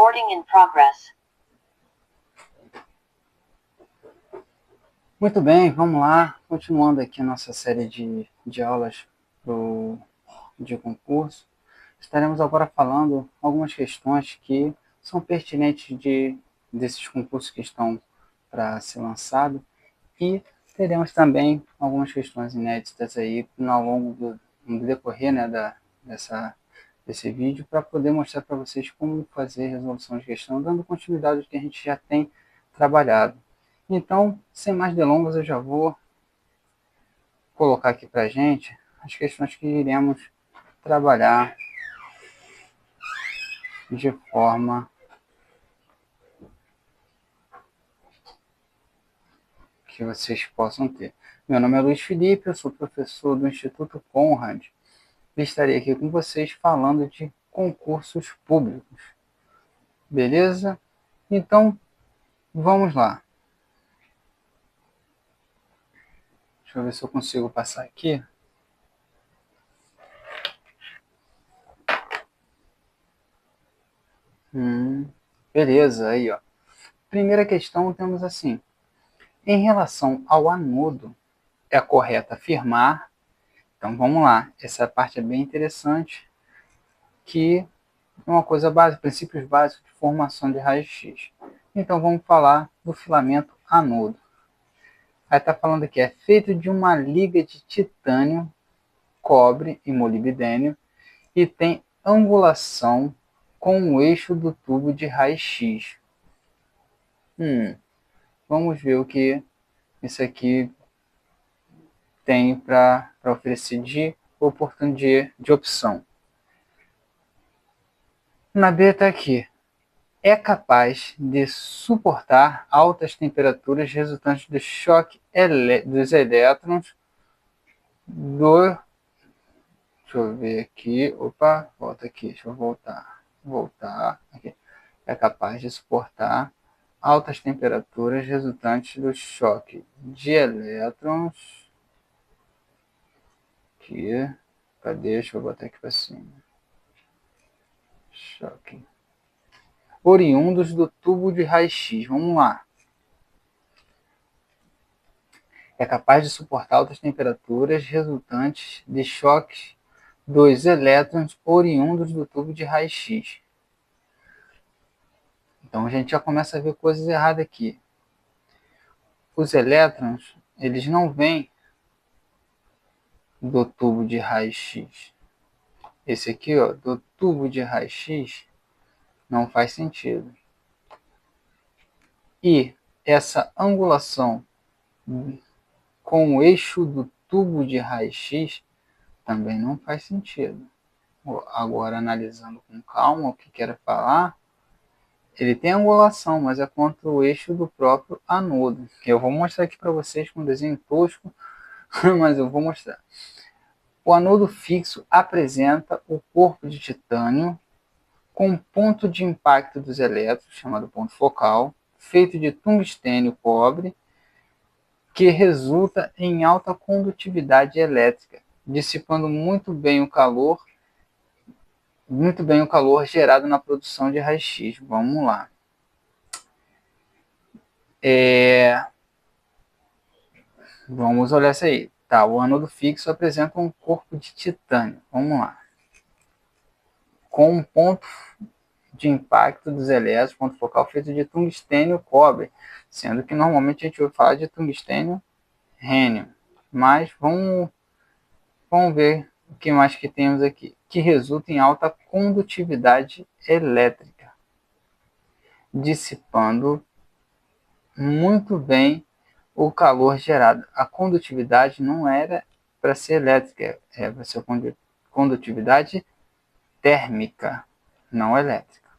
Recording in progress. Muito bem, vamos lá. Continuando aqui a nossa série de aulas de concurso. Estaremos agora falando algumas questões que são pertinentes desses concursos que estão para ser lançados. E teremos também algumas questões inéditas aí ao longo do decorrer, né, desse vídeo, para poder mostrar para vocês como fazer resolução de questão, dando continuidade ao que a gente já tem trabalhado. Então, sem mais delongas, eu já vou colocar aqui para a gente as questões que iremos trabalhar de forma que vocês possam ter. Meu nome é Luiz Felipe, eu sou professor do Instituto Conrad e estarei aqui com vocês falando de concursos públicos. Beleza? Então, vamos lá. Deixa eu ver se eu consigo passar aqui. Beleza, aí ó. Primeira questão temos assim. Em relação ao anodo, é correto afirmar. Então vamos lá, essa parte é bem interessante, que é uma coisa básica, princípios básicos de formação de raio-x. Então vamos falar do filamento anodo. Aí está falando aqui, é feito de uma liga de titânio, cobre e molibdênio e tem angulação com o eixo do tubo de raio-x. Vamos ver o que isso aqui tem para oferecer de oportunidade de opção. Na B está aqui. É capaz de suportar altas temperaturas resultantes do choque dos elétrons do... Deixa eu ver aqui. Opa, volta aqui. Deixa eu voltar. Aqui. É capaz de suportar altas temperaturas resultantes do choque de elétrons. Aqui. Cadê? Deixa eu botar aqui para cima. Choque. Oriundos do tubo de raio-x. Vamos lá. É capaz de suportar altas temperaturas resultantes de choques dos elétrons oriundos do tubo de raio-x. Então a gente já começa a ver coisas erradas aqui. Os elétrons, eles não vêm do tubo de raio-x. Esse aqui, ó, do tubo de raio-x, não faz sentido. E essa angulação com o eixo do tubo de raio-x também não faz sentido. Agora, analisando com calma o que quero falar, ele tem angulação, mas é contra o eixo do próprio anodo. Eu vou mostrar aqui para vocês com um desenho tosco, mas eu vou mostrar. O anodo fixo apresenta o corpo de titânio com ponto de impacto dos elétrons, chamado ponto focal, feito de tungstênio cobre, que resulta em alta condutividade elétrica, dissipando muito bem o calor gerado na produção de raio-x. Vamos lá. Vamos olhar isso aí. Tá, o anodo fixo apresenta um corpo de titânio. Vamos lá. Com um ponto de impacto dos elétrons, ponto focal feito de tungstênio cobre, sendo que normalmente a gente vai falar de tungstênio rênio. Mas vamos ver o que mais que temos aqui. Que resulta em alta condutividade elétrica, dissipando muito bem o calor gerado. A condutividade não era para ser elétrica, é para ser condutividade térmica, não elétrica.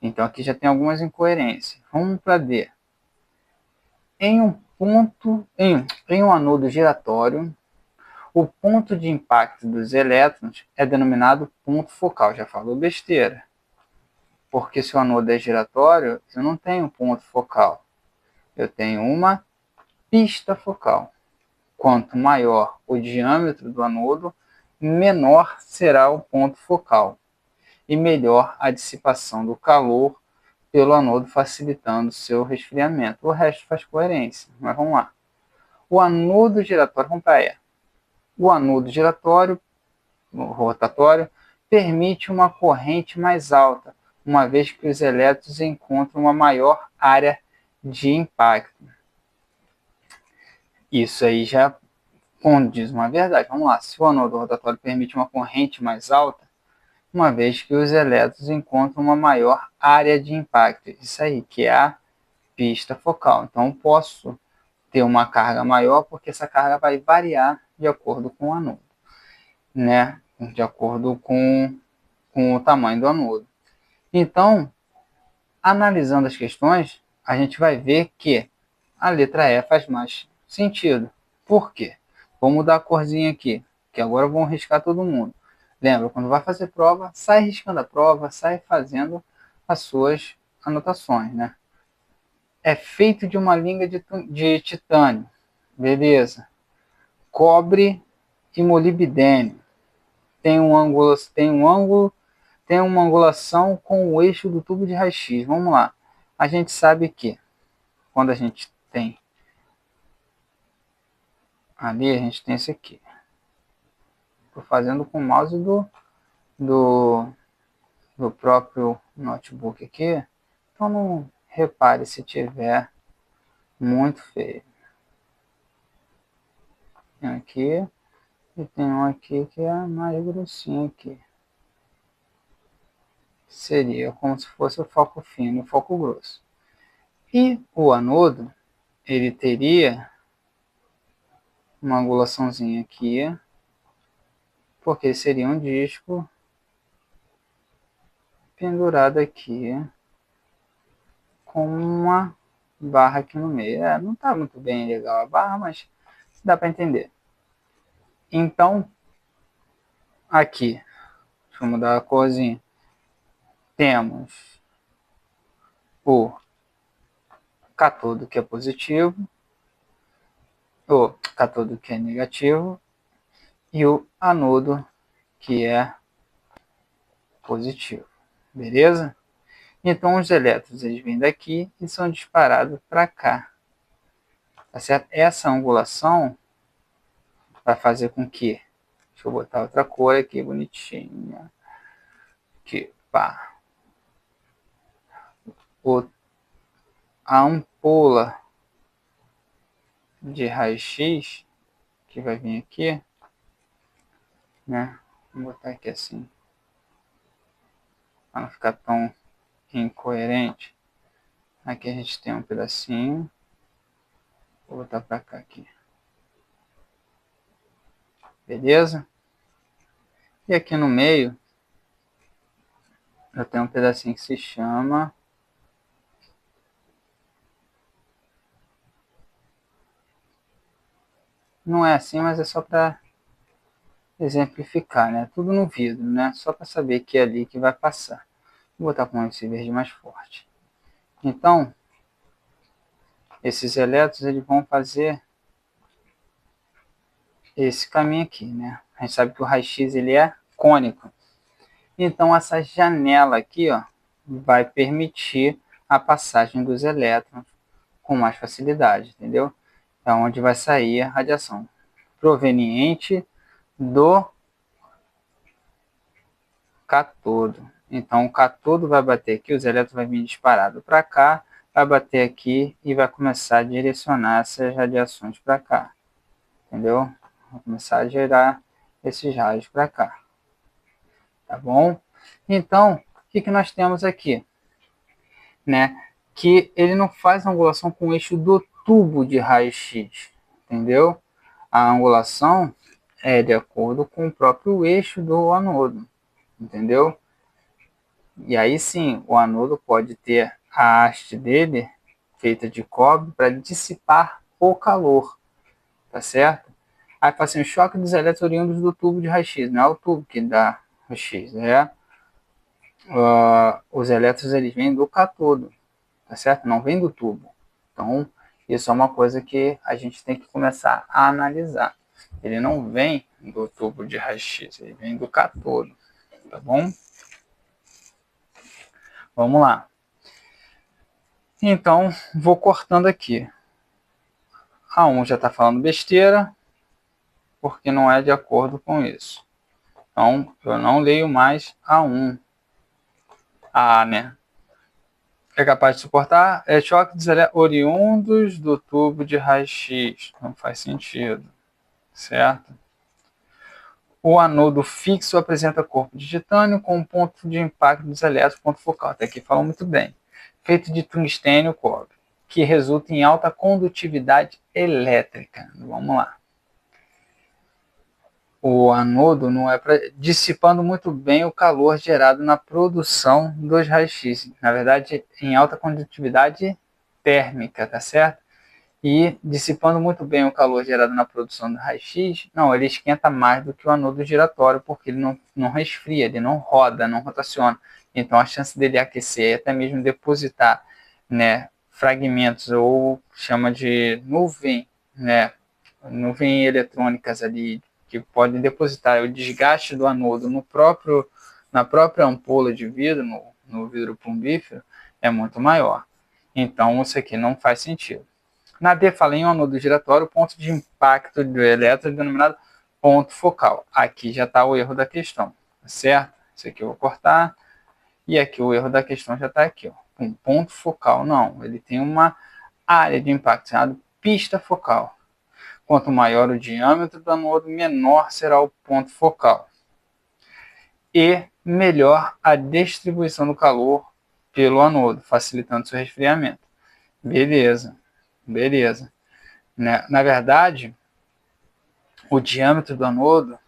Então aqui já tem algumas incoerências. Vamos para D. Em um anodo giratório, o ponto de impacto dos elétrons é denominado ponto focal. Já falou besteira. Porque se o anodo é giratório, eu não tenho ponto focal. Eu tenho uma pista focal. Quanto maior o diâmetro do anodo, menor será o ponto focal. e melhor a dissipação do calor pelo anodo, facilitando seu resfriamento. O resto faz coerência, mas vamos lá. O anodo giratório, vamos para E. O anodo giratório, rotatório, permite uma corrente mais alta, uma vez que os elétrons encontram uma maior área de impacto. Isso aí já condiz uma verdade. Vamos lá, se o anodo rotatório permite uma corrente mais alta, uma vez que os elétrons encontram uma maior área de impacto. Isso aí, que é a pista focal. Então, eu posso ter uma carga maior, porque essa carga vai variar de acordo com o anodo, né? De acordo com o tamanho do anodo. Então, analisando as questões, a gente vai ver que a letra E faz mais sentido. Por quê? Vou mudar a corzinha aqui, que agora vão riscar todo mundo. Lembra, quando vai fazer prova, sai riscando a prova, sai fazendo as suas anotações, né? É feito de uma liga de titânio, beleza. Cobre e molibdênio. Tem uma angulação com o eixo do tubo de raio-x. Vamos lá. A gente sabe que quando a gente tem ali, a gente tem esse aqui. Estou fazendo com o mouse do próprio notebook aqui. Então não repare se tiver muito feio. Tem aqui e tem um aqui que é mais grossinho aqui. Seria como se fosse o foco fino e o foco grosso. E o anodo, ele teria uma angulaçãozinha aqui, porque seria um disco pendurado aqui com uma barra aqui no meio. Não está muito bem legal a barra, mas dá para entender. Então, aqui, deixa eu mudar a corzinha, temos o cátodo que é positivo, o cátodo que é negativo e o anodo que é positivo, beleza? Então os elétrons eles vêm daqui e são disparados para cá, tá certo? Essa angulação vai fazer com que, deixa eu botar outra cor aqui bonitinha, aqui, pá, a ampola de raio-x que vai vir aqui, né? Vou botar aqui assim, para não ficar tão incoerente. Aqui a gente tem um pedacinho, vou botar para cá aqui, beleza? E aqui no meio eu tenho um pedacinho que se chama não é assim, mas é só para exemplificar, né? Tudo no vidro, né? Só para saber que é ali que vai passar. Vou botar com esse verde mais forte. Então, esses elétrons eles vão fazer esse caminho aqui, né? A gente sabe que o raio-x ele é cônico. Então, essa janela aqui, ó, vai permitir a passagem dos elétrons com mais facilidade, entendeu? É onde vai sair a radiação proveniente do cátodo. Então, o cátodo vai bater aqui, os elétrons vão vir disparado para cá, vai bater aqui e vai começar a direcionar essas radiações para cá. Entendeu? Vai começar a gerar esses raios para cá. Tá bom? Então, o que nós temos aqui? Né? Que ele não faz angulação com o eixo do tubo de raio-x. Entendeu? A angulação é de acordo com o próprio eixo do anodo. Entendeu? E aí sim, o anodo pode ter a haste dele feita de cobre para dissipar o calor, tá certo? Aí fala assim, o choque dos elétrons oriundos do tubo de raio-x, não é o tubo que dá o X, os elétrons eles vêm do cátodo, tá certo? Não vem do tubo. Então, isso é uma coisa que a gente tem que começar a analisar. Ele não vem do tubo de raio-x, ele vem do cátodo, tá bom? Vamos lá. Então, vou cortando aqui. A1 já está falando besteira, porque não é de acordo com isso. Então, eu não leio mais A1. A, né? É capaz de suportar choque oriundos do tubo de raio-x. Não faz sentido, certo? O anodo fixo apresenta corpo de titânio com ponto de impacto dos elétrons, ponto focal. Até aqui falou muito bem. Feito de tungstênio cobre, que resulta em alta condutividade elétrica. Vamos lá. O anodo não é dissipando muito bem o calor gerado na produção dos raios-x. Na verdade, em alta condutividade térmica, tá certo? E dissipando muito bem o calor gerado na produção do raio-x, não, ele esquenta mais do que o anodo giratório, porque ele não resfria, ele não roda, não rotaciona. Então a chance dele aquecer e até mesmo depositar, né, fragmentos, ou chama de nuvem, né, nuvem eletrônicas ali, que podem depositar o desgaste do anodo na própria ampola de vidro, no vidro plumbífero, é muito maior. Então isso aqui não faz sentido. Na D, fala em um anodo giratório, o ponto de impacto do elétron é denominado ponto focal. Aqui já está o erro da questão, certo? Isso aqui eu vou cortar. E aqui o erro da questão já está aqui. Ó. Um ponto focal, não. Ele tem uma área de impacto chamada pista focal. Quanto maior o diâmetro do anodo, menor será o ponto focal. E melhor a distribuição do calor pelo anodo, facilitando seu resfriamento. Beleza, beleza. Na verdade, o diâmetro do anodo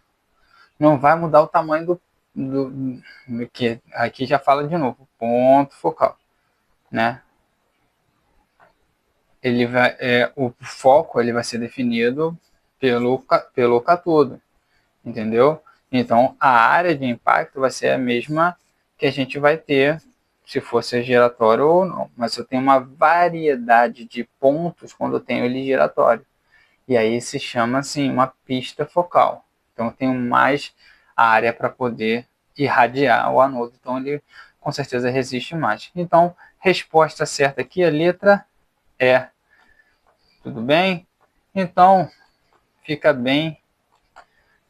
não vai mudar o tamanho do que aqui já fala de novo, ponto focal, né? Ele vai, o foco ele vai ser definido pelo catodo, entendeu? Então a área de impacto vai ser a mesma que a gente vai ter se fosse giratório ou não, mas eu tenho uma variedade de pontos quando eu tenho ele giratório. E aí se chama assim uma pista focal. Então eu tenho mais área para poder irradiar o anodo. Então ele com certeza resiste mais. Então, resposta certa aqui, a letra E. Tudo bem? Então, fica bem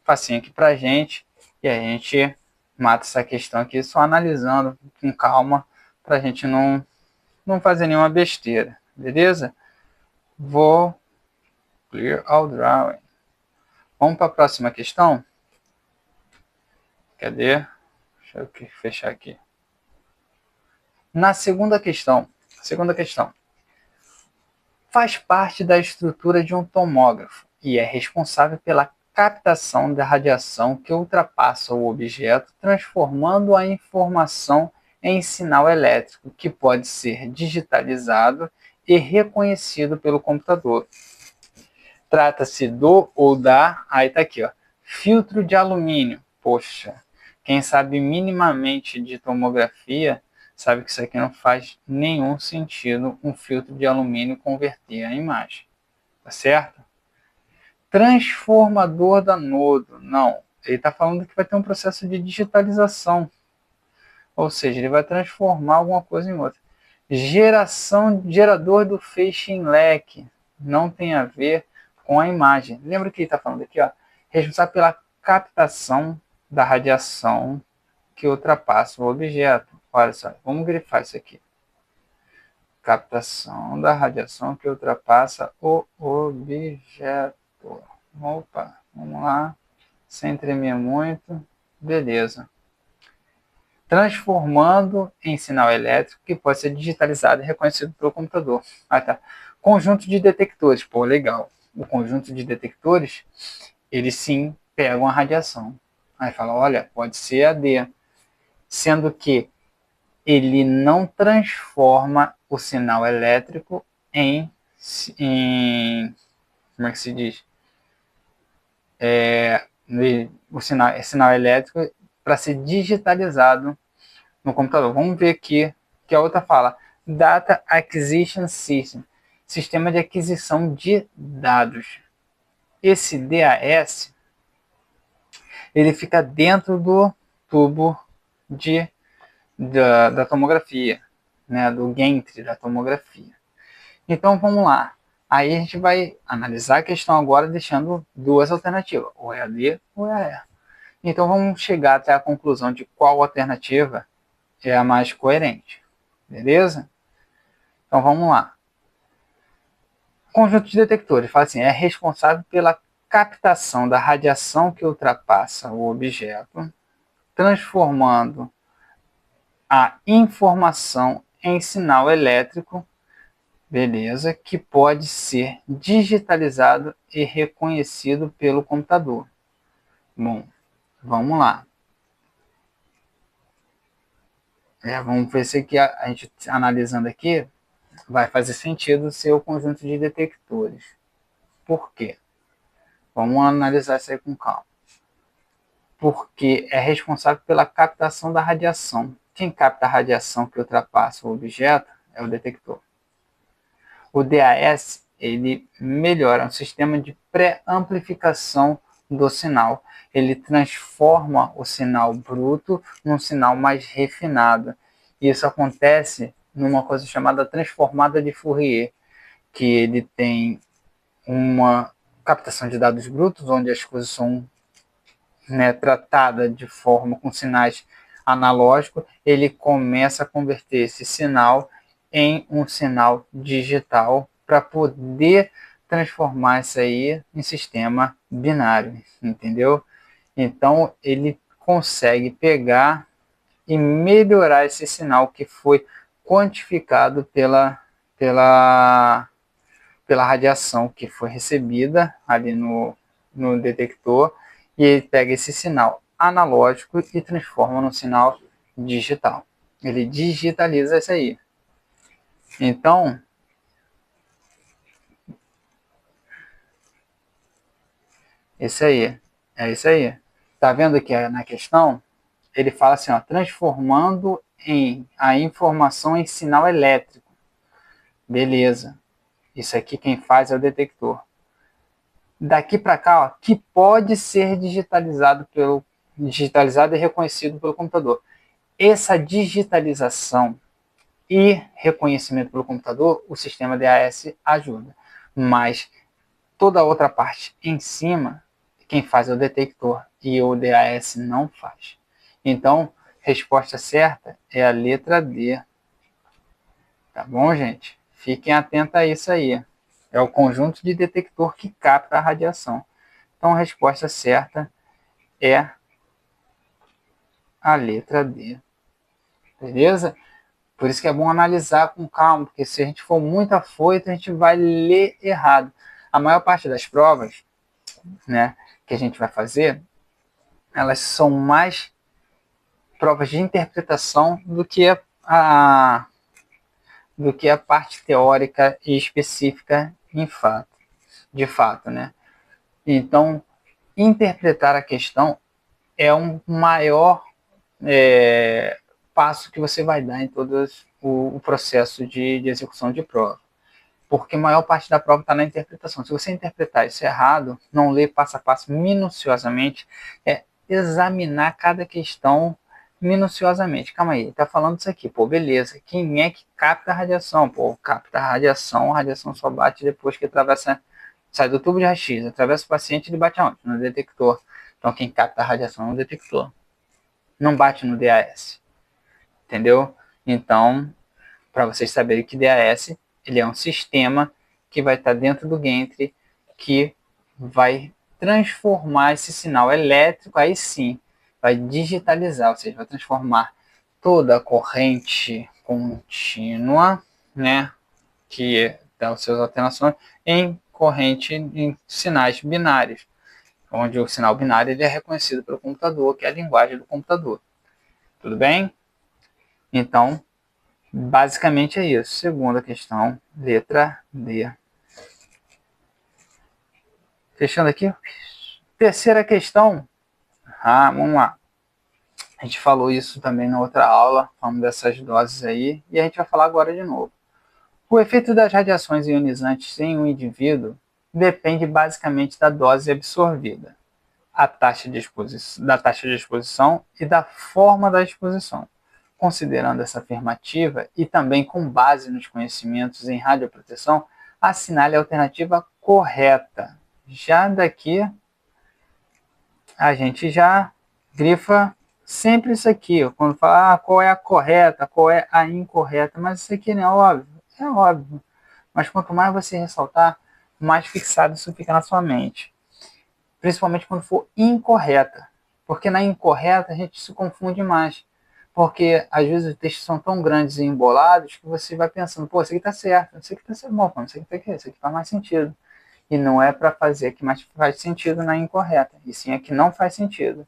facinho aqui para a gente. E a gente mata essa questão aqui só analisando com calma para a gente não fazer nenhuma besteira. Beleza? Vou clear all drawing. Vamos para a próxima questão? Cadê? Deixa eu fechar aqui. Na segunda questão, faz parte da estrutura de um tomógrafo e é responsável pela captação da radiação que ultrapassa o objeto, transformando a informação em sinal elétrico que pode ser digitalizado e reconhecido pelo computador. Trata-se do ou da, aí tá aqui, ó, filtro de alumínio. Poxa, quem sabe minimamente de tomografia sabe que isso aqui não faz nenhum sentido um filtro de alumínio converter a imagem, tá certo? Transformador da anodo, não. Ele está falando que vai ter um processo de digitalização, ou seja, ele vai transformar alguma coisa em outra. Gerador do feixe em leque, não tem a ver com a imagem. Lembra que ele está falando aqui, ó, responsável pela captação da radiação que ultrapassa o objeto. Olha só, vamos grifar isso aqui. Captação da radiação que ultrapassa o objeto. Opa, vamos lá. Sem tremer muito. Beleza. Transformando em sinal elétrico que pode ser digitalizado e reconhecido pelo computador. Ah, tá. Conjunto de detectores. Pô, legal. O conjunto de detectores, eles sim pegam a radiação. Aí fala, olha, pode ser a D. Sendo que ele não transforma o sinal elétrico em como é que se diz? O sinal elétrico para ser digitalizado no computador. Vamos ver aqui que a outra fala Data Acquisition System, sistema de aquisição de dados. Esse DAS ele fica dentro do tubo de da tomografia, né, do Gantry da tomografia. Então vamos lá. Aí a gente vai analisar a questão agora deixando duas alternativas, ou é a D ou é a E. Então vamos chegar até a conclusão de qual alternativa é a mais coerente. Beleza? Então vamos lá. Conjunto de detectores, fala assim, é responsável pela captação da radiação que ultrapassa o objeto, transformando a informação em sinal elétrico, beleza, que pode ser digitalizado e reconhecido pelo computador. Bom, vamos lá. Vamos ver se aqui a gente analisando aqui vai fazer sentido ser o conjunto de detectores. Por quê? Vamos analisar isso aí com calma. Porque é responsável pela captação da radiação. Quem capta a radiação que ultrapassa o objeto é o detector. O DAS ele melhora o sistema de pré-amplificação do sinal. Ele transforma o sinal bruto num sinal mais refinado. Isso acontece numa coisa chamada transformada de Fourier, que ele tem uma captação de dados brutos, onde as coisas são, né, tratadas de forma com sinais analógicos, ele começa a converter esse sinal em um sinal digital para poder transformar isso aí em sistema binário, entendeu? Então ele consegue pegar e melhorar esse sinal que foi quantificado pela radiação que foi recebida ali no detector, e ele pega esse sinal analógico e transforma num sinal digital. Ele digitaliza isso aí. Então, isso aí, é isso aí. Tá vendo que na questão ele fala assim, ó, transformando a informação em sinal elétrico. Beleza. Isso aqui quem faz é o detector. Daqui para cá, ó, que pode ser digitalizado e reconhecido pelo computador. Essa digitalização e reconhecimento pelo computador, o sistema DAS ajuda. Mas toda a outra parte em cima, quem faz é o detector e o DAS não faz. Então, resposta certa é a letra D. Tá bom, gente? Fiquem atentos a isso aí. É o conjunto de detector que capta a radiação. Então, a resposta certa é a letra D. Beleza? Por isso que é bom analisar com calma, porque se a gente for muito afoito, a gente vai ler errado. A maior parte das provas, né, que a gente vai fazer, elas são mais provas de interpretação do que a parte teórica e específica de fato, né? Então, interpretar a questão é um maior passo que você vai dar em todo o processo de execução de prova. Porque a maior parte da prova está na interpretação. Se você interpretar isso errado, não ler passo a passo minuciosamente, é examinar cada questão minuciosamente. Calma aí, tá falando isso aqui, pô, beleza. Quem é que capta a radiação? Pô, capta a radiação só bate depois que atravessa, sai do tubo de raio-x, atravessa o paciente e ele bate aonde? No detector. Então quem capta a radiação é o detector. Não bate no DAS. Entendeu? Então, para vocês saberem que DAS ele é um sistema que vai estar dentro do Gantry, que vai transformar esse sinal elétrico, aí sim, vai digitalizar, ou seja, vai transformar toda a corrente contínua, né, que dá os seus alternações, em sinais binários, onde o sinal binário ele é reconhecido pelo computador, que é a linguagem do computador. Tudo bem? Então, basicamente é isso. Segunda questão, letra D. Fechando aqui. Terceira questão. Vamos lá. A gente falou isso também na outra aula, falando dessas doses aí, e a gente vai falar agora de novo. O efeito das radiações ionizantes em um indivíduo depende basicamente da dose absorvida, da taxa de exposição e da forma da exposição. considerando essa afirmativa e também com base nos conhecimentos em radioproteção, assinale a alternativa correta. Já daqui, a gente já grifa sempre isso aqui. Quando fala qual é a correta, qual é a incorreta, mas isso aqui não é óbvio. É óbvio. Mas quanto mais você ressaltar, mais fixado isso fica na sua mente. Principalmente quando for incorreta. Porque na incorreta a gente se confunde mais. Porque às vezes os textos são tão grandes e embolados que você vai pensando, pô, isso aqui tá certo, isso aqui tá certo, bom, isso aqui faz mais sentido. E não é para fazer que mais faz sentido na incorreta, e sim a que não faz sentido.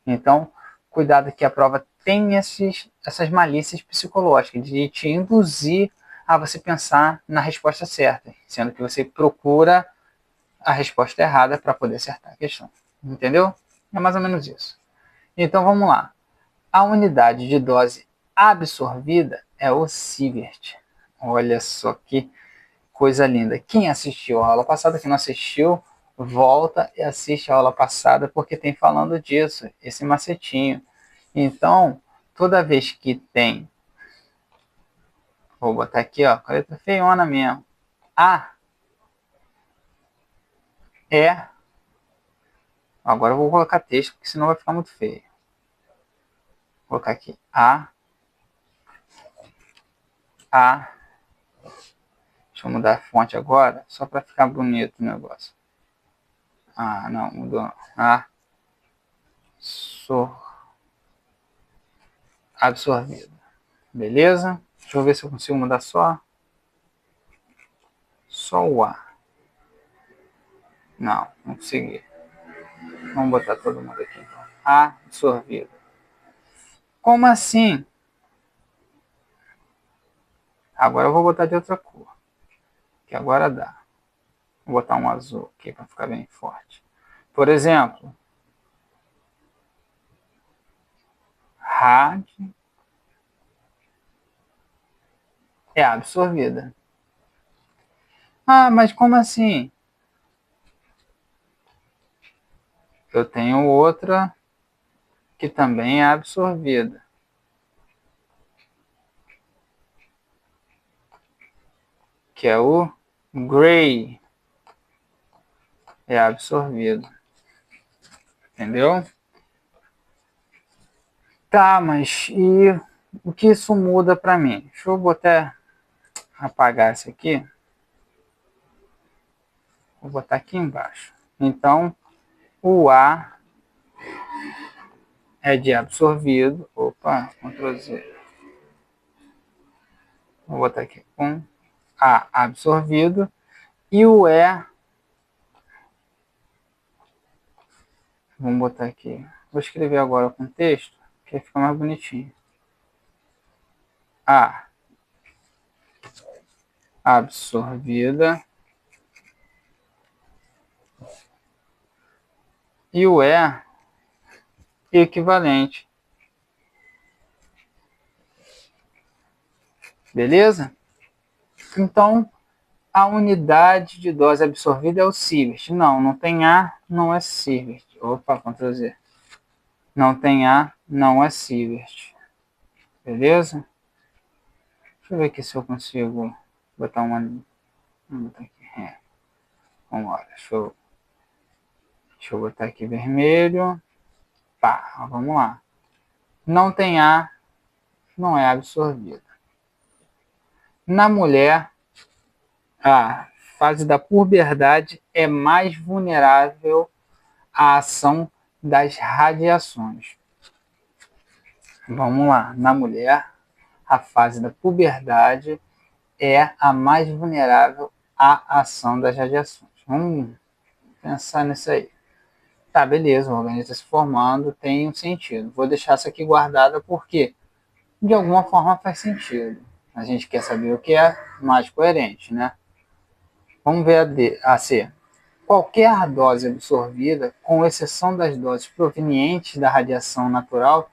Então, cuidado que a prova tem essas malícias psicológicas de te induzir a você pensar na resposta certa, sendo que você procura a resposta errada para poder acertar a questão. Entendeu? É mais ou menos isso. Então, vamos lá. A unidade de dose absorvida é o sievert. Olha só que coisa linda. Quem assistiu a aula passada, quem não assistiu, volta e assiste a aula passada, porque tem falando disso, esse macetinho. Então, toda vez que tem, vou botar aqui, ó, caneta feiona mesmo, A, E, agora eu vou colocar texto, porque senão vai ficar muito feio. Vou colocar aqui, A, deixa eu mudar a fonte agora, só para ficar bonito o negócio. Ah, não, mudou. Absorvido. Beleza? Deixa eu ver se eu consigo mudar só o A. Não, não consegui. Vamos botar todo mundo aqui. Absorvido. Como assim? Agora eu vou botar de outra cor. Que agora dá. Vou botar um azul aqui para ficar bem forte. Por exemplo, RAD é absorvida. Ah, mas como assim? Eu tenho outra que também é absorvida. Que é o gray. É absorvido. Entendeu? Tá, mas e o que isso muda para mim? Deixa eu botar, apagar isso aqui. Vou botar aqui embaixo. Então, o A é de absorvido. Opa, Ctrl Z. Vou botar aqui com A absorvido. E o E, vamos botar aqui. Vou escrever agora com texto, que fica mais bonitinho. A absorvida. E o E equivalente. Beleza? Então, a unidade de dose absorvida é o sievert. Não, não tem A, não é sievert. Opa, Ctrl Z. Não tem A, não é sievert. Beleza? Deixa eu ver aqui se eu consigo botar uma... Vamos botar aqui. Vamos lá, deixa eu botar aqui vermelho. Pá, vamos lá. Não tem A, não é absorvida. Na mulher, a fase da puberdade é mais vulnerável à ação das radiações. Vamos lá. Na mulher, a fase da puberdade é a mais vulnerável à ação das radiações. Vamos pensar nisso aí. Tá, beleza, o organismo está se formando, tem um sentido. Vou deixar isso aqui guardada porque, de alguma forma, faz sentido. A gente quer saber o que é mais coerente, né? Vamos ver a C. Qualquer dose absorvida, com exceção das doses provenientes da radiação natural,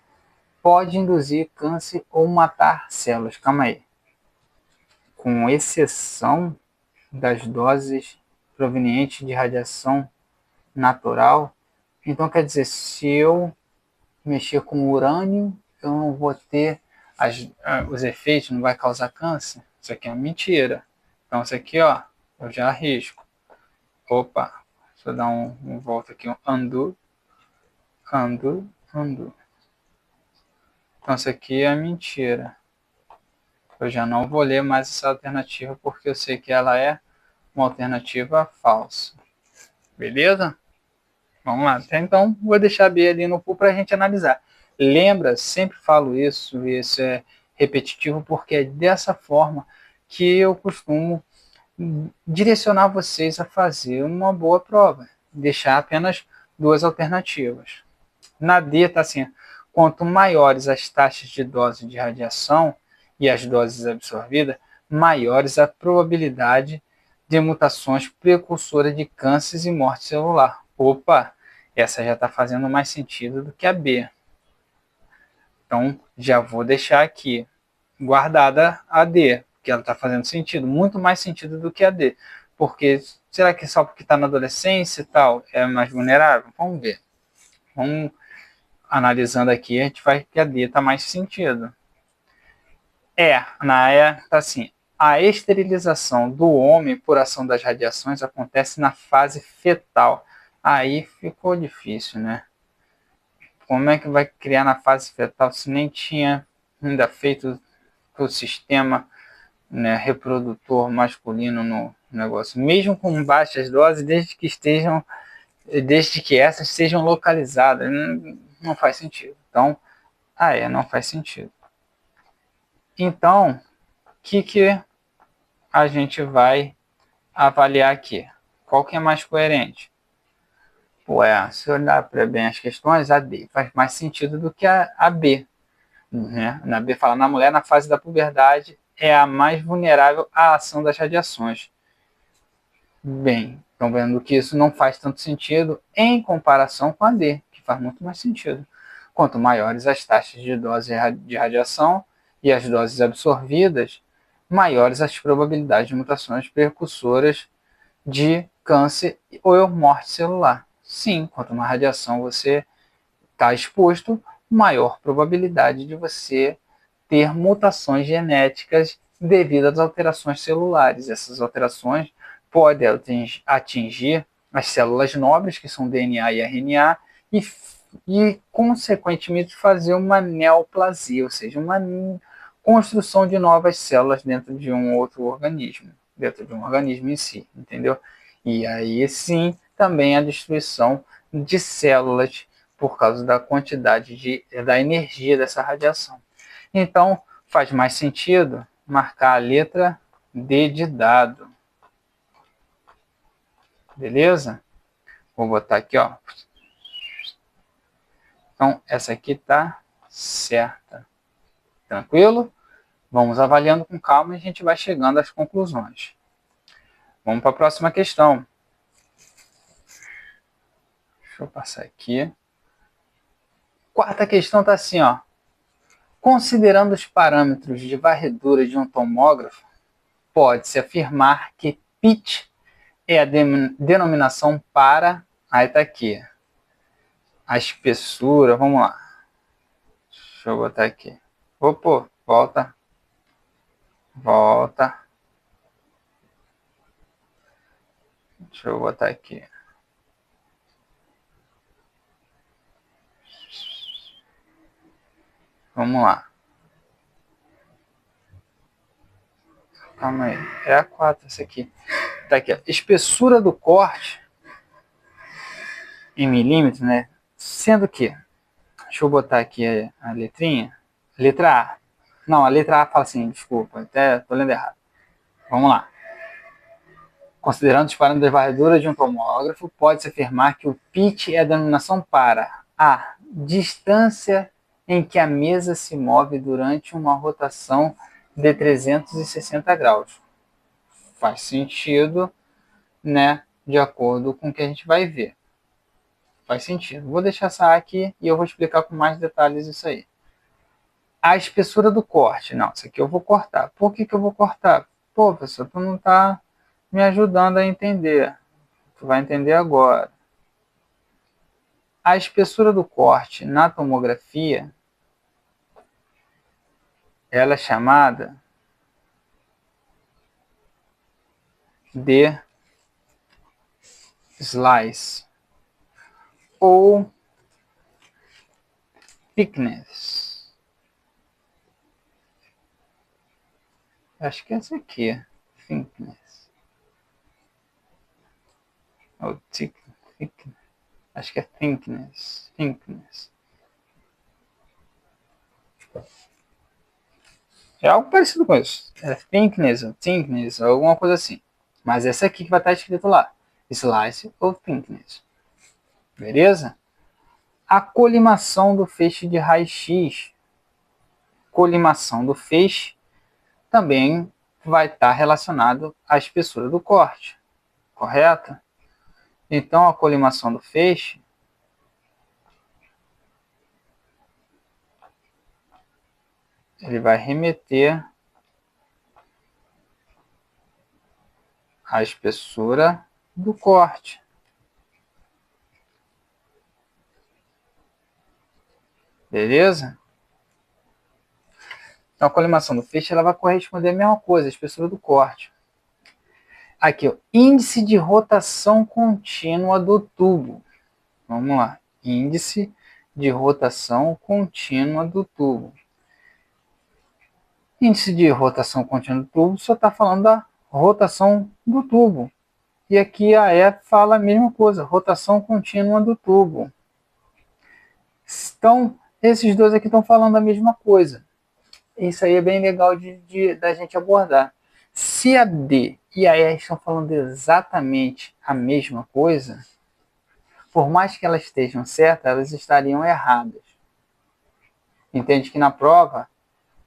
pode induzir câncer ou matar células. Calma aí. Com exceção das doses provenientes de radiação natural, então quer dizer, se eu mexer com urânio, eu não vou ter os efeitos, não vai causar câncer. Isso aqui é uma mentira. Então isso aqui, ó, eu já arrisco. Opa, deixa eu dar um volta aqui, um undo. Então isso aqui é mentira. Eu já não vou ler mais essa alternativa porque eu sei que ela é uma alternativa falsa. Beleza? Vamos lá. Então, vou deixar B ali no pool para a gente analisar. Lembra, sempre falo isso, e isso é repetitivo, porque é dessa forma que eu costumo direcionar vocês a fazer uma boa prova. Deixar apenas duas alternativas. Na D está assim, quanto maiores as taxas de dose de radiação e as doses absorvidas, maiores a probabilidade de mutações precursoras de cânceres e morte celular. Opa, essa já está fazendo mais sentido do que a B. Então, já vou deixar aqui guardada a D, porque ela está fazendo sentido, muito mais sentido do que a D. Porque, será que só porque está na adolescência e tal é mais vulnerável? Vamos ver. Vamos analisando aqui, a gente vai que a D está mais sentido. Na E está assim, a esterilização do homem por ação das radiações acontece na fase fetal. Aí ficou difícil, né? Como é que vai criar na fase fetal se nem tinha ainda feito o sistema, né, reprodutor masculino no negócio? Mesmo com baixas doses, desde que essas sejam localizadas, não faz sentido. Então, não faz sentido. Então, o que a gente vai avaliar aqui? Qual que é mais coerente? Se olhar para bem as questões, a D faz mais sentido do que a B. Né? Na B fala, na mulher na fase da puberdade é a mais vulnerável à ação das radiações. Bem, estão vendo que isso não faz tanto sentido em comparação com a D, que faz muito mais sentido. Quanto maiores as taxas de dose de radiação e as doses absorvidas, maiores as probabilidades de mutações precursoras de câncer ou morte celular. Sim, quanto mais radiação você está exposto, maior probabilidade de você ter mutações genéticas devido às alterações celulares. Essas alterações podem atingir as células nobres, que são DNA e RNA, e consequentemente, fazer uma neoplasia, ou seja, uma construção de novas células dentro de um outro organismo, dentro de um organismo em si, entendeu? E aí sim, também a destruição de células por causa da quantidade da energia dessa radiação. Então, faz mais sentido marcar a letra D de dado. Beleza? Vou botar aqui, ó. Então, essa aqui está certa. Tranquilo? Vamos avaliando com calma e a gente vai chegando às conclusões. Vamos para a próxima questão. Deixa eu passar aqui. Quarta questão está assim, ó. Considerando os parâmetros de varredura de um tomógrafo, pode-se afirmar que pitch é a denominação para... Aí está aqui. A espessura, vamos lá. Deixa eu botar aqui. Opa, volta. Deixa eu botar aqui. Vamos lá. Calma aí. É a 4 essa aqui. Tá aqui, ó. Espessura do corte em milímetros, né? Sendo que, deixa eu botar aqui a letrinha. Letra A. Não, a letra A fala assim, desculpa, até tô lendo errado. Vamos lá. Considerando os parâmetros de varredura de um tomógrafo, pode-se afirmar que o pitch é a denominação para a distância em que a mesa se move durante uma rotação de 360 graus. Faz sentido, né? De acordo com o que a gente vai ver. Faz sentido. Vou deixar essa aqui e eu vou explicar com mais detalhes isso aí. A espessura do corte. Não, isso aqui eu vou cortar. Por que eu vou cortar? Pô, professor, tu não está me ajudando a entender. Tu vai entender agora. A espessura do corte na tomografia ela é chamada de slice ou thickness. Acho que é essa aqui, thickness. Ou thickness. Acho que é thickness. É algo parecido com isso. É thickness, alguma coisa assim. Mas essa aqui que vai estar escrito lá. Slice ou thickness. Beleza? A colimação do feixe de raio-x. Colimação do feixe também vai estar relacionado à espessura do corte. Correto? Então, a colimação do feixe ele vai remeter à espessura do corte. Beleza? Então, a colimação do feixe ela vai corresponder à mesma coisa, a espessura do corte. Aqui, ó, índice de rotação contínua do tubo. Vamos lá. Índice de rotação contínua do tubo. Índice de rotação contínua do tubo só está falando da rotação do tubo. E aqui a E fala a mesma coisa, rotação contínua do tubo. Então, esses dois aqui estão falando a mesma coisa. Isso aí é bem legal da gente abordar. Se a D e a E estão falando exatamente a mesma coisa, por mais que elas estejam certas, elas estariam erradas. Entende que na prova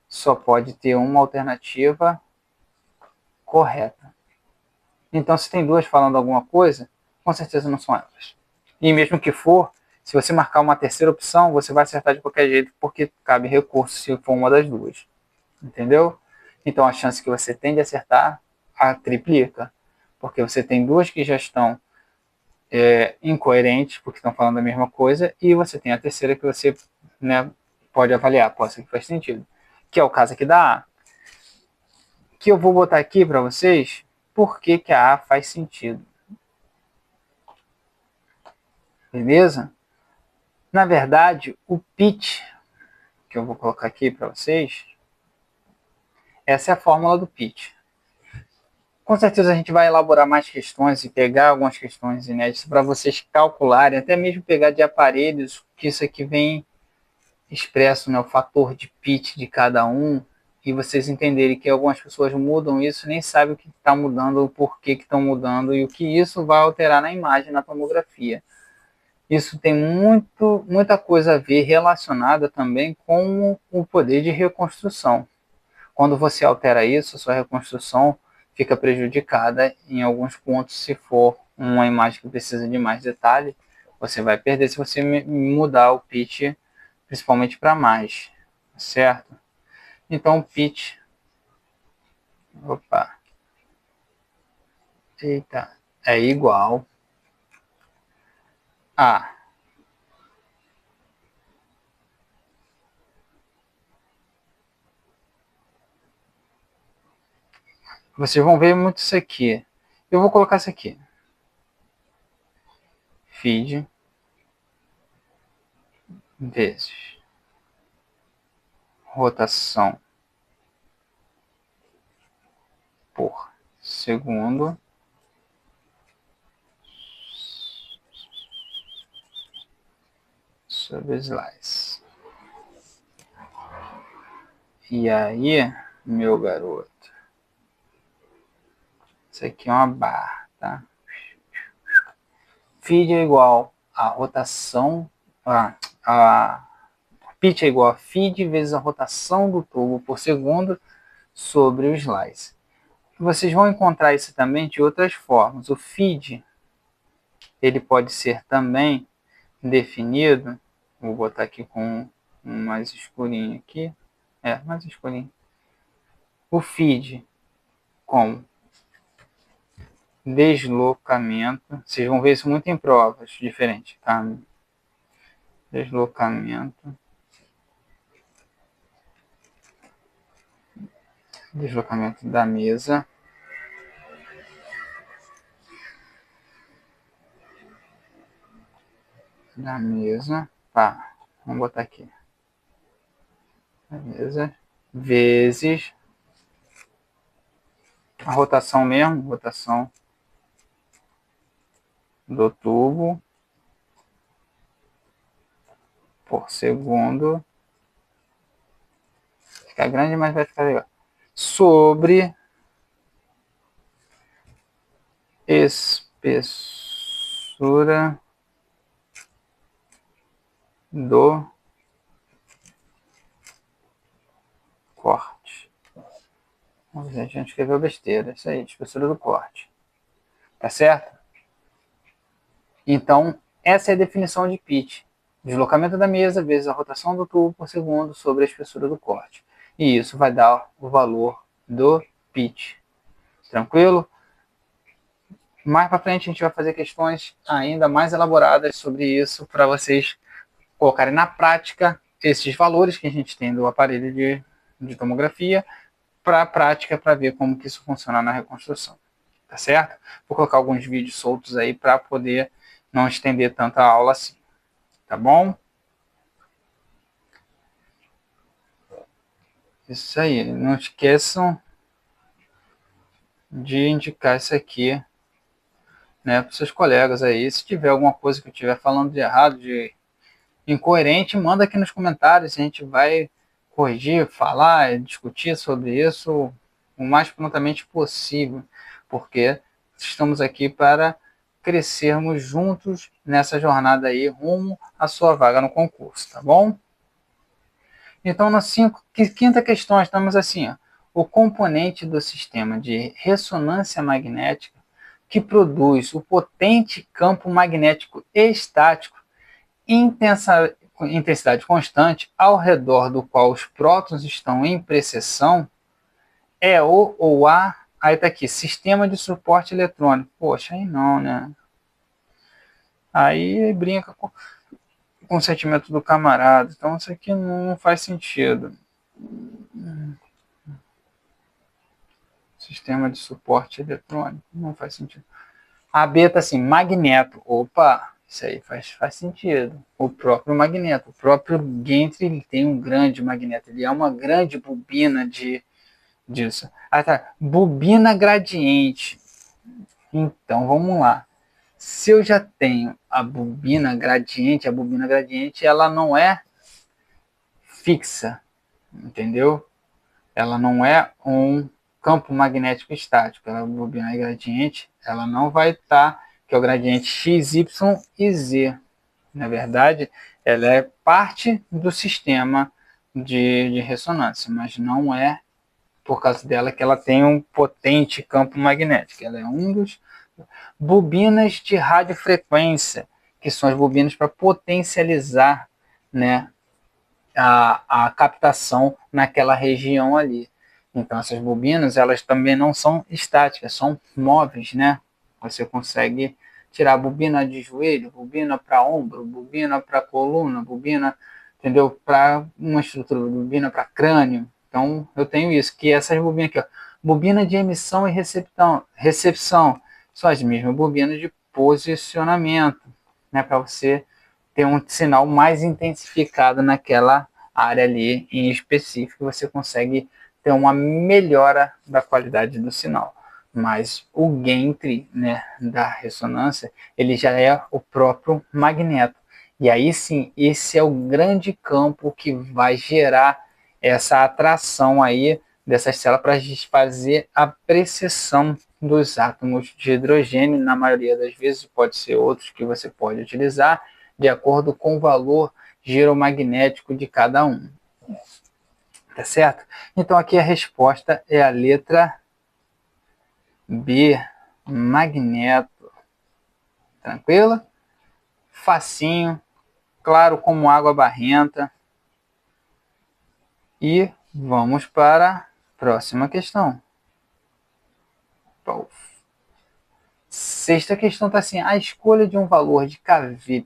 só pode ter uma alternativa correta. Então, se tem duas falando alguma coisa, com certeza não são elas. E mesmo que for, se você marcar uma terceira opção, você vai acertar de qualquer jeito, porque cabe recurso se for uma das duas. Entendeu? Então, a chance que você tem de acertar a triplica, porque você tem duas que já estão incoerentes, porque estão falando a mesma coisa, e você tem a terceira que você, né, pode avaliar, pode ser que faz sentido. Que é o caso aqui da A. Que eu vou botar aqui para vocês, por que a A faz sentido. Beleza? Na verdade, o pitch, que eu vou colocar aqui para vocês, essa é a fórmula do pitch. Com certeza a gente vai elaborar mais questões e pegar algumas questões inéditas para vocês calcularem, até mesmo pegar de aparelhos, que isso aqui vem expresso, né, o fator de pitch de cada um, e vocês entenderem que algumas pessoas mudam isso, nem sabem o que está mudando, o porquê que estão mudando e o que isso vai alterar na imagem, na tomografia. Isso tem muita coisa a ver relacionada também com o poder de reconstrução. Quando você altera isso, a sua reconstrução fica prejudicada em alguns pontos. Se for uma imagem que precisa de mais detalhe, você vai perder se você mudar o pitch, principalmente para mais, certo? Então o pitch, opa, eita, é igual a vocês vão ver muito isso aqui. Eu vou colocar isso aqui. Feed vezes rotação por segundo sobre slice. E aí, meu garoto, isso aqui é uma barra, tá? Feed é igual a rotação, a pitch é igual a feed vezes a rotação do tubo por segundo sobre o slice. Vocês vão encontrar isso também de outras formas. O feed, ele pode ser também definido, vou botar aqui com um mais escurinho aqui, mais escurinho. O feed com deslocamento, vocês vão ver isso muito em provas diferentes, tá? Deslocamento Deslocamento da mesa. Pá, vamos botar aqui. Beleza. Vezes a rotação mesmo, rotação do tubo por segundo. Fica grande, mas vai ficar legal. Sobre espessura do corte. A gente escreveu besteira. Isso aí, espessura do corte. Tá certo? Então, essa é a definição de pitch. Deslocamento da mesa vezes a rotação do tubo por segundo sobre a espessura do corte. E isso vai dar o valor do pitch. Tranquilo? Mais para frente a gente vai fazer questões ainda mais elaboradas sobre isso para vocês colocarem na prática esses valores que a gente tem do aparelho de tomografia para a prática, para ver como que isso funciona na reconstrução. Tá certo? Vou colocar alguns vídeos soltos aí para poder não estender tanta aula assim. Tá bom? Isso aí. Não esqueçam de indicar isso aqui, né, para os seus colegas aí. Se tiver alguma coisa que eu estiver falando de errado, de incoerente, manda aqui nos comentários. A gente vai corrigir, falar, discutir sobre isso o mais prontamente possível, porque estamos aqui para crescermos juntos nessa jornada aí rumo à sua vaga no concurso, tá bom? Então, na quinta questão, estamos assim, ó, o componente do sistema de ressonância magnética que produz o potente campo magnético estático intensidade constante ao redor do qual os prótons estão em precessão é o ou a, aí tá aqui, sistema de suporte eletrônico. Poxa, aí não, né? Aí brinca com o sentimento do camarada. Então isso aqui não faz sentido. Sistema de suporte eletrônico, não faz sentido. A B tá assim, magneto. Opa, isso aí faz sentido. O próprio magneto, o próprio Gantry, ele tem um grande magneto. Ele é uma grande bobina disso. Ah, tá. Bobina gradiente. Então, vamos lá. Se eu já tenho a bobina gradiente ela não é fixa, entendeu? Ela não é um campo magnético estático. Ela, a bobina gradiente, ela não vai estar, que é o gradiente x, y e z. Na verdade, ela é parte do sistema de ressonância, mas não é por causa dela que ela tem um potente campo magnético. Ela é um dos bobinas de radiofrequência, que são as bobinas para potencializar, né, a captação naquela região ali. Então essas bobinas, elas também não são estáticas, são móveis, né? Você consegue tirar bobina de joelho, bobina para ombro, bobina para coluna, bobina, entendeu? Para uma estrutura, bobina para crânio. Então eu tenho isso, que essas bobinas aqui, ó, bobina de emissão e recepção, são as mesmas bobinas de posicionamento, né? Para você ter um sinal mais intensificado naquela área ali em específico, você consegue ter uma melhora da qualidade do sinal. Mas o Gantry, né, da ressonância, ele já é o próprio magneto. E aí sim, esse é o grande campo que vai gerar essa atração aí dessas células para fazer a precessão dos átomos de hidrogênio. Na maioria das vezes pode ser outros que você pode utilizar de acordo com o valor giromagnético de cada um. Tá certo? Então aqui a resposta é a letra B, magneto. Tranquilo? Facinho, claro como água barrenta. E vamos para a próxima questão. Sexta questão está assim, a escolha de um valor de KV,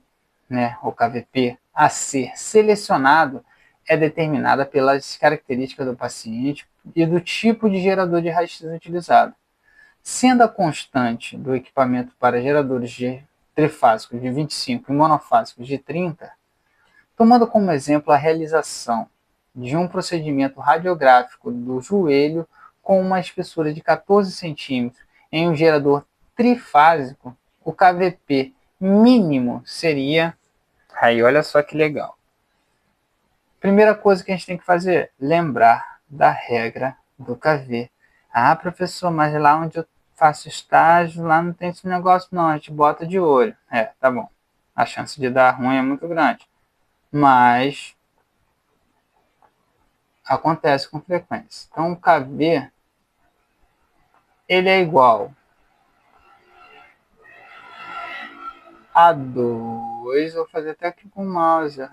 né, ou KVP, a ser selecionado é determinada pelas características do paciente e do tipo de gerador de raio-x utilizado. Sendo a constante do equipamento para geradores de trifásicos de 25 e monofásicos de 30, tomando como exemplo a realização de um procedimento radiográfico do joelho com uma espessura de 14 centímetros em um gerador trifásico, o KVP mínimo seria... Aí, olha só que legal. Primeira coisa que a gente tem que fazer, lembrar da regra do KV. Ah, professor, mas lá onde eu faço estágio, lá não tem esse negócio não, a gente bota de olho. É, tá bom. A chance de dar ruim é muito grande. Mas acontece com frequência. Então o KV, ele é igual a 2, vou fazer até aqui com o mouse.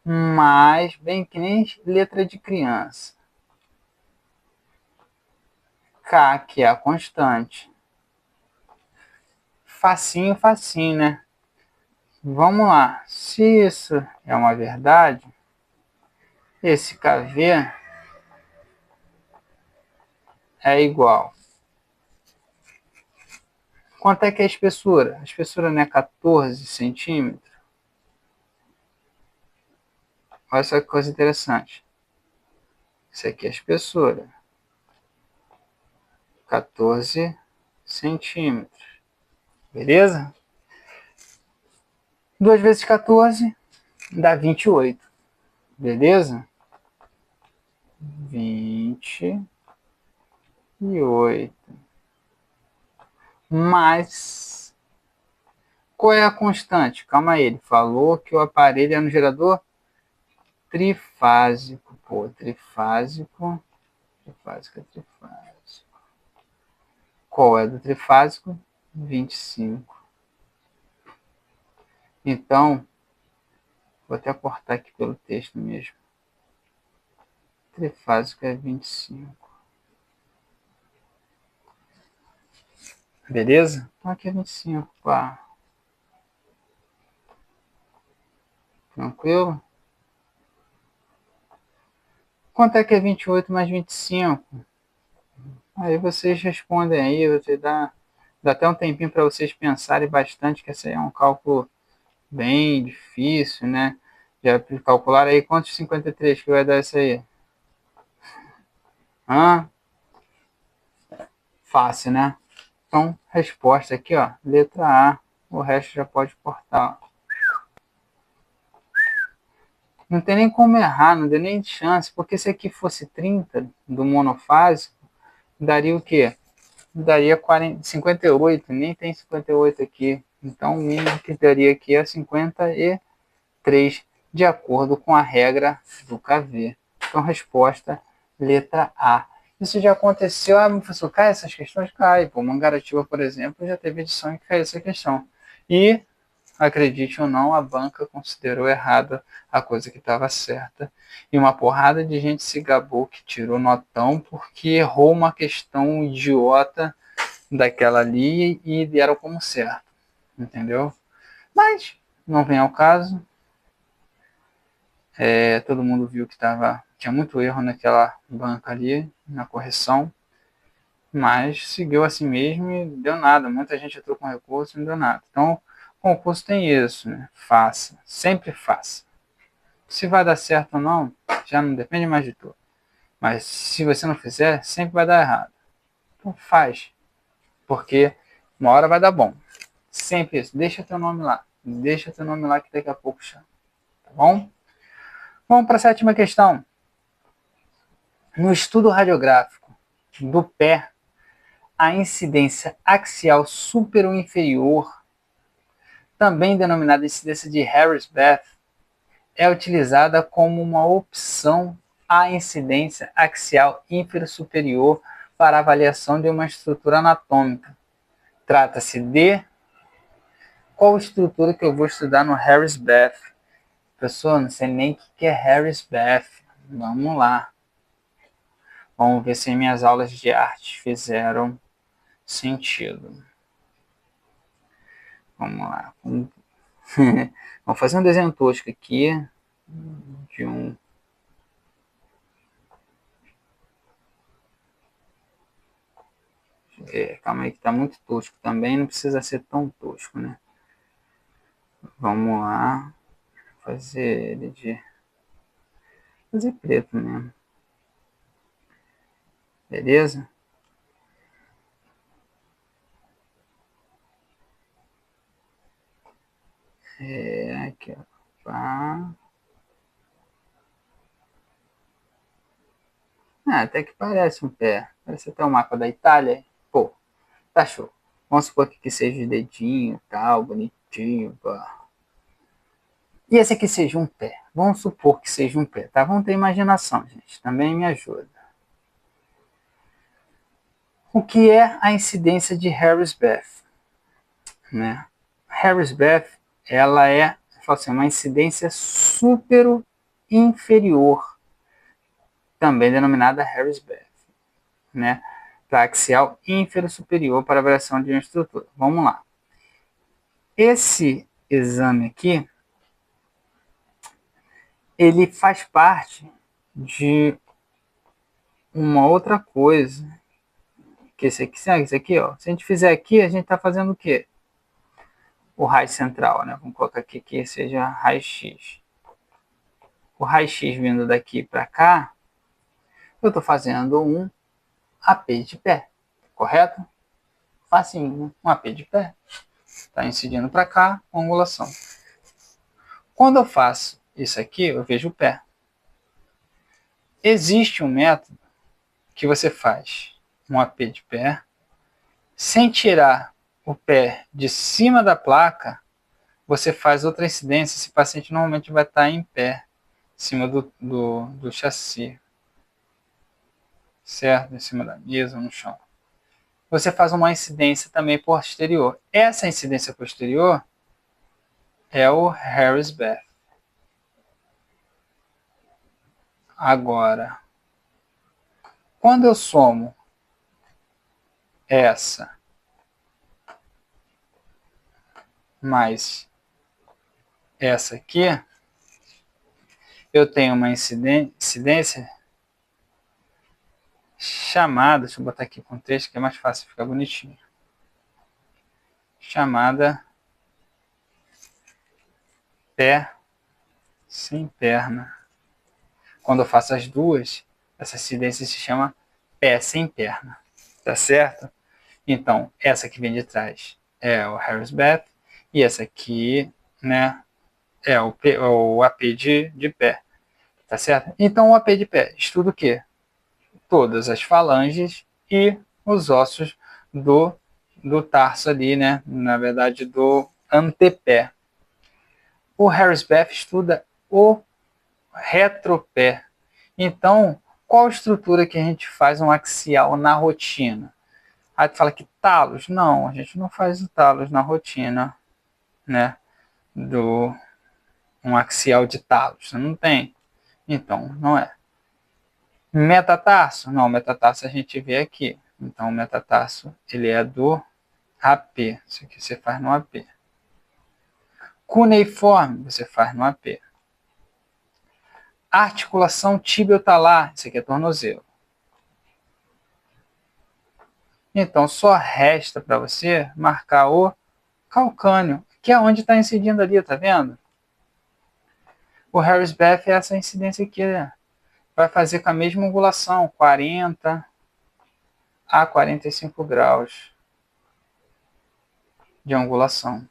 Mais, bem que nem letra de criança. K, que é a constante. Facinho, facinho, né? Vamos lá. Se isso é uma verdade, esse KV é igual. Quanto é que é a espessura? A espessura não é 14 centímetros? Olha só que coisa interessante. Isso aqui é a espessura. 14 centímetros. Beleza? 2 vezes 14 dá 28. Beleza? 28. Mas qual é a constante? Calma aí, ele falou que o aparelho é no gerador trifásico. Pô, trifásico. Trifásico. Qual é do trifásico? 25. Então, vou até cortar aqui pelo texto mesmo. Trifásico é 25. Beleza? Então aqui é 25, pá. Tranquilo? Quanto é que é 28 mais 25? Aí vocês respondem aí, você dá até um tempinho para vocês pensarem bastante, que esse aí é um cálculo bem difícil, né? Já calcular aí quantos 53 que vai dar isso aí? Hã? Fácil, né? Então, resposta aqui, ó, letra A. O resto já pode cortar. Não tem nem como errar, não deu nem chance, porque se aqui fosse 30 do monofásico, daria o quê? Daria 40, 58, nem tem 58 aqui. Então, o mínimo que daria aqui é 53, de acordo com a regra do KV. Então, resposta, letra A. Isso já aconteceu, professor, cai essas questões? Cai. Pô, Mangaratiba, por exemplo, já teve edição que caiu essa questão. E, acredite ou não, a banca considerou errada a coisa que estava certa. E uma porrada de gente se gabou que tirou notão porque errou uma questão idiota daquela ali e deram como certo. Entendeu? Mas não vem ao caso. Todo mundo viu que tinha muito erro naquela banca ali, na correção. Mas seguiu assim mesmo e deu nada. Muita gente entrou com recurso e não deu nada. Então, concurso tem isso, né? Faça. Sempre faça. Se vai dar certo ou não, já não depende mais de tu. Mas se você não fizer, sempre vai dar errado. Então faz. Porque uma hora vai dar bom. Sempre isso. Deixa teu nome lá. Deixa teu nome lá que daqui a pouco chama. Tá bom? Vamos para a sétima questão. No estudo radiográfico do pé, a incidência axial superior ou inferior, também denominada incidência de Harris-Beth, é utilizada como uma opção à incidência axial inferior-superior para avaliação de uma estrutura anatômica. Trata-se de qual estrutura que eu vou estudar no Harris-Beth? Pessoal, não sei nem o que é Harris-Beth. Vamos lá. Vamos ver se minhas aulas de arte fizeram sentido. Vamos lá. Vamos fazer um desenho tosco aqui de um... calma aí que tá muito tosco também, não precisa ser tão tosco, né? Vamos lá. Fazer ele de... fazer preto mesmo. Beleza? Aqui, ó. Pá. Até que parece um pé. Parece até o mapa da Itália. Pô, tá show. Vamos supor que seja o dedinho e tal, bonitinho, pá. E esse aqui seja um pé. Vamos supor que seja um pé, tá? Vamos ter imaginação, gente. Também me ajuda. O que é a incidência de Harris-Beth? Né? Harris-Beth, ela é assim, uma incidência supero inferior, também denominada Harris-Beth, né? Para axial inferior superior para a variação de uma estrutura. Vamos lá. Esse exame aqui, ele faz parte de uma outra coisa, que esse aqui, ó. Se a gente fizer aqui, a gente está fazendo o quê? O raio central, né? Vamos colocar aqui que seja raio-x. O raio-x vindo daqui para cá, eu estou fazendo um AP de pé, correto? Facinho, né? Um AP de pé. Está incidindo para cá, com angulação. Quando eu faço isso aqui, eu vejo o pé. Existe um método que você faz um AP de pé, sem tirar o pé de cima da placa, você faz outra incidência. Esse paciente normalmente vai estar em pé, em cima do chassi, certo? Em cima da mesa, no chão. Você faz uma incidência também posterior. Essa incidência posterior é o Harris-Beth. Agora, quando eu somo essa mais essa aqui, eu tenho uma incidência chamada, deixa eu botar aqui com texto que é mais fácil, ficar bonitinho, chamada pé sem perna. Quando eu faço as duas, essa incidência se chama pé sem perna, tá certo? Então, essa que vem de trás é o Harris-Beth e essa aqui, né, é o AP de pé, tá certo? Então, o AP de pé estuda o quê? Todas as falanges e os ossos do tarso ali, né? Na verdade, do antepé. O Harris-Beth estuda o retropé. Então, qual estrutura que a gente faz um axial na rotina? Aí tu fala que talos? Não, a gente não faz o talos na rotina, né? Um axial de talos. Não tem. Então, não é. Metatarso? Não, metatarso a gente vê aqui. Então, o metatarso, ele é do AP. Isso aqui você faz no AP. Cuneiforme, você faz no AP. Articulação tibio-talar, isso aqui é tornozelo. Então, só resta para você marcar o calcâneo, que é onde está incidindo ali, tá vendo? O Harris-Beth é essa incidência aqui, né? Vai fazer com a mesma angulação, 40 a 45 graus de angulação.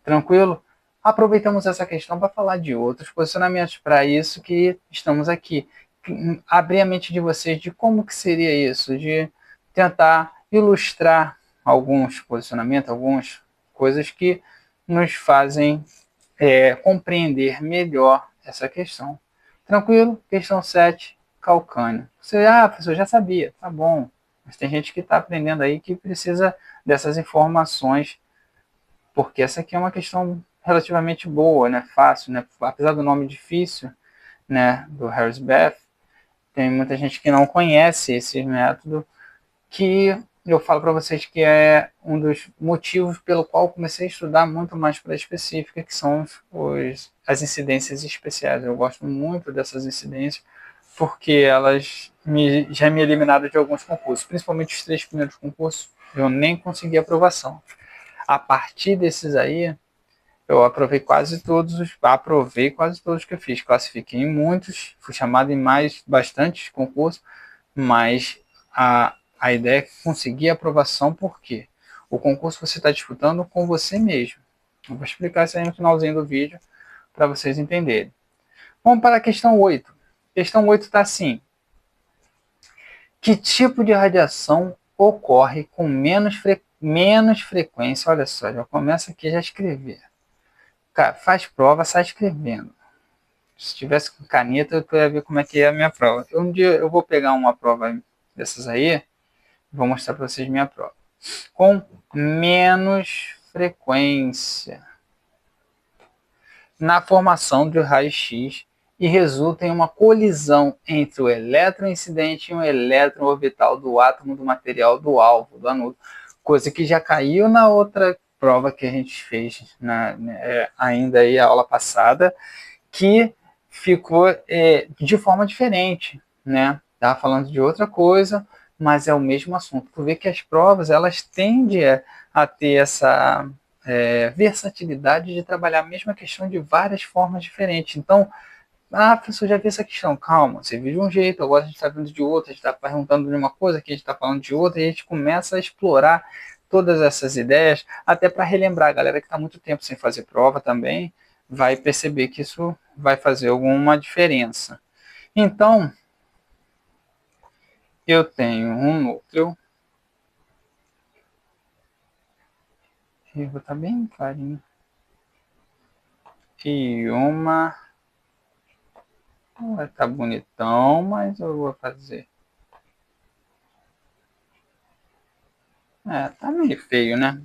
Tranquilo? Aproveitamos essa questão para falar de outros posicionamentos, para isso que estamos aqui. Abrir a mente de vocês de como que seria isso, de tentar ilustrar alguns posicionamentos, algumas coisas que nos fazem compreender melhor essa questão. Tranquilo? Questão 7, calcânio. Você, professor, já sabia, tá bom. Mas tem gente que está aprendendo aí que precisa dessas informações, porque essa aqui é uma questão relativamente boa, né? Fácil, né? Apesar do nome difícil, né? Do Harris-Beth, tem muita gente que não conhece esse método, que eu falo para vocês que é um dos motivos pelo qual eu comecei a estudar muito mais para a específica, que são as incidências especiais. Eu gosto muito dessas incidências, porque elas já me eliminaram de alguns concursos, principalmente os 3 primeiros concursos, eu nem consegui aprovação. A partir desses aí, eu aprovei quase todos que eu fiz. Classifiquei em muitos, fui chamado em bastantes concursos, mas a ideia é conseguir aprovação, porque o concurso você está disputando com você mesmo. Eu vou explicar isso aí no finalzinho do vídeo para vocês entenderem. Vamos para a questão 8. Questão 8 está assim: que tipo de radiação ocorre com menos frequência? Olha só, já começa aqui a escrever. Cara, faz prova, sai escrevendo. Se tivesse com caneta, eu ia ver como é que é a minha prova. Um dia eu vou pegar uma prova dessas aí, vou mostrar para vocês minha prova. Com menos frequência na formação de raio-x e resulta em uma colisão entre o elétron incidente e o elétron orbital do átomo do material do alvo, do anudo. Coisa que já caiu na outra prova que a gente fez ainda aí a aula passada, que ficou de forma diferente, né? Estava falando de outra coisa, mas é o mesmo assunto. Tu vê que as provas, elas tendem a ter essa versatilidade de trabalhar a mesma questão de várias formas diferentes. Então, professor, já vi essa questão. Calma, você viu de um jeito, agora a gente está vendo de outro, a gente está perguntando de uma coisa, aqui a gente está falando de outra, e a gente começa a explorar todas essas ideias, até para relembrar a galera que está muito tempo sem fazer prova também, vai perceber que isso vai fazer alguma diferença. Então, eu tenho um núcleo, e vou estar bem clarinho, e uma... Vai estar bonitão, mas eu vou fazer... tá meio feio, né?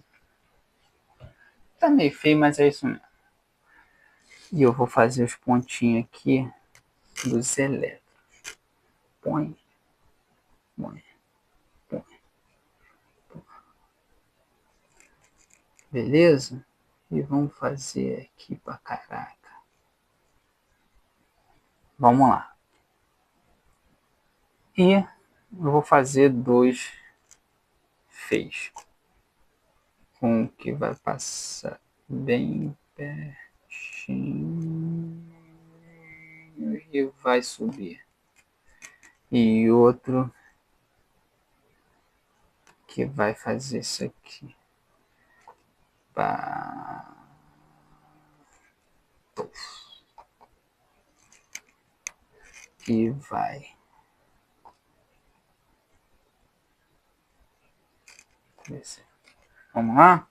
Tá meio feio, mas é isso mesmo. E eu vou fazer os pontinhos aqui dos elétrons. Põe, põe, põe. Beleza? E vamos fazer aqui pra caraca. Vamos lá. E eu vou fazer 2 feixes. Um que vai passar bem pertinho e vai subir. E outro que vai fazer isso aqui. E vai. Vamos lá?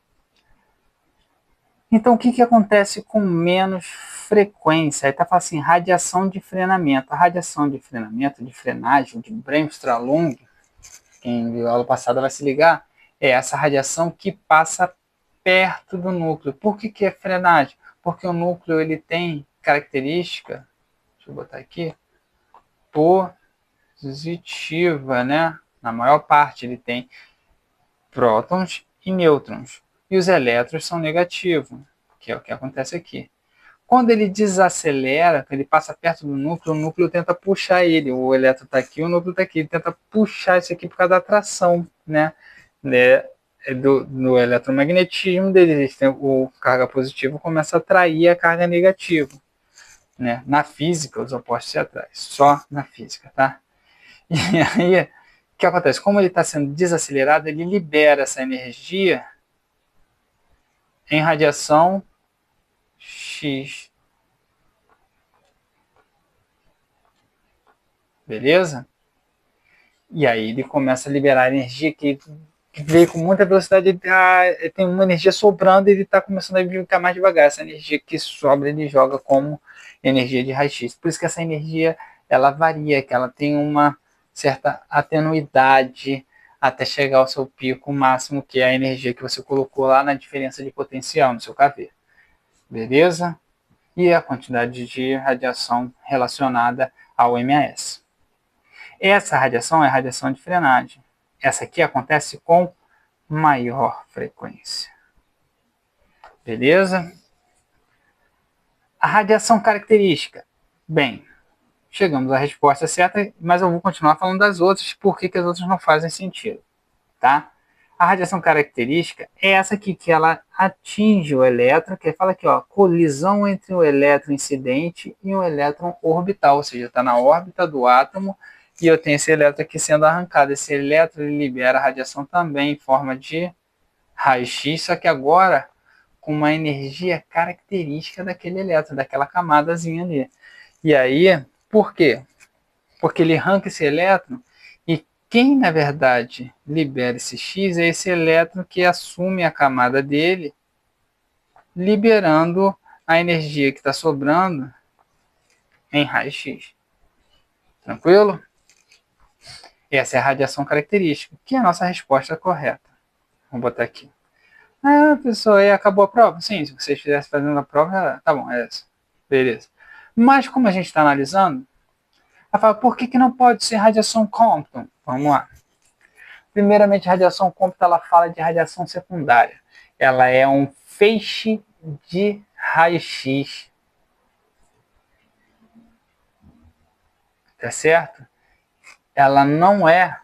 Então, o que acontece com menos frequência? Aí está falando assim, radiação de frenamento. A radiação de frenamento, de frenagem, de Bremsstrahlung, quem viu a aula passada vai se ligar, é essa radiação que passa perto do núcleo. Por que é frenagem? Porque o núcleo ele tem característica, deixa eu botar aqui, positiva, né? Na maior parte ele tem prótons e nêutrons. E os elétrons são negativos, que é o que acontece aqui. Quando ele desacelera, ele passa perto do núcleo, o núcleo tenta puxar ele. O elétron está aqui, o núcleo está aqui. Ele tenta puxar isso aqui por causa da atração, né? Do eletromagnetismo dele. O carga positiva começa a atrair a carga negativa. Né? Na física, os opostos se atraem. Só na física, tá? E aí, o que acontece? Como ele está sendo desacelerado, ele libera essa energia em radiação X. Beleza? E aí ele começa a liberar energia que veio com muita velocidade, ele tem uma energia sobrando e ele está começando a ficar mais devagar. Essa energia que sobra ele joga como energia de raio-x. Por isso que essa energia ela varia, que ela tem uma certa atenuidade até chegar ao seu pico máximo, que é a energia que você colocou lá na diferença de potencial no seu KV. Beleza? E a quantidade de radiação relacionada ao MAS. Essa radiação é a radiação de frenagem. Essa aqui acontece com maior frequência. Beleza? A radiação característica. Bem, chegamos à resposta certa, mas eu vou continuar falando das outras, porque as outras não fazem sentido, tá? A radiação característica é essa aqui, que ela atinge o elétron, que fala aqui, ó, colisão entre um elétron incidente e um elétron orbital, ou seja, está na órbita do átomo e eu tenho esse elétron aqui sendo arrancado. Esse elétron ele libera radiação também em forma de raio-x, só que agora com uma energia característica daquele elétron, daquela camadazinha ali. E aí, por quê? Porque ele arranca esse elétron e quem, na verdade, libera esse X é esse elétron que assume a camada dele, liberando a energia que está sobrando em raio-x. Tranquilo? Essa é a radiação característica, que é a nossa resposta correta. Vou botar aqui. Ah, pessoal, aí acabou a prova? Sim, se vocês estivessem fazendo a prova, tá bom, é essa. Beleza. Mas como a gente está analisando, ela fala, por que não pode ser radiação Compton? Vamos lá. Primeiramente, a radiação Compton ela fala de radiação secundária. Ela é um feixe de raio-x. Tá certo? Ela não é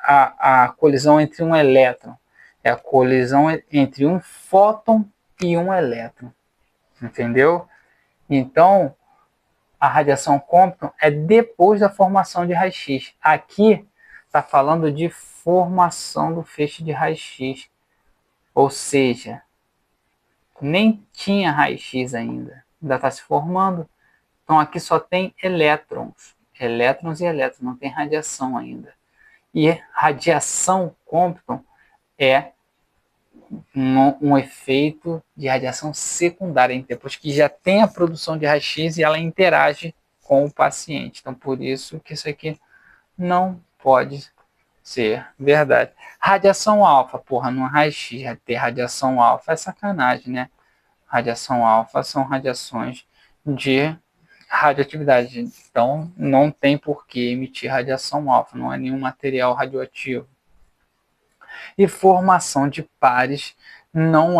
a colisão entre um elétron. É a colisão entre um fóton e um elétron. Entendeu? Então, a radiação Compton é depois da formação de raio-x. Aqui está falando de formação do feixe de raio-x. Ou seja, nem tinha raio-x ainda. Ainda está se formando. Então aqui só tem elétrons. Elétrons e elétrons, não tem radiação ainda. E radiação Compton é um efeito de radiação secundária, depois que já tem a produção de raio-x e ela interage com o paciente. Então, por isso que isso aqui não pode ser verdade. Radiação alfa, porra, no raio-x ter radiação alfa é sacanagem, né? Radiação alfa são radiações de radioatividade, então não tem por que emitir radiação alfa, não é nenhum material radioativo. E formação de pares não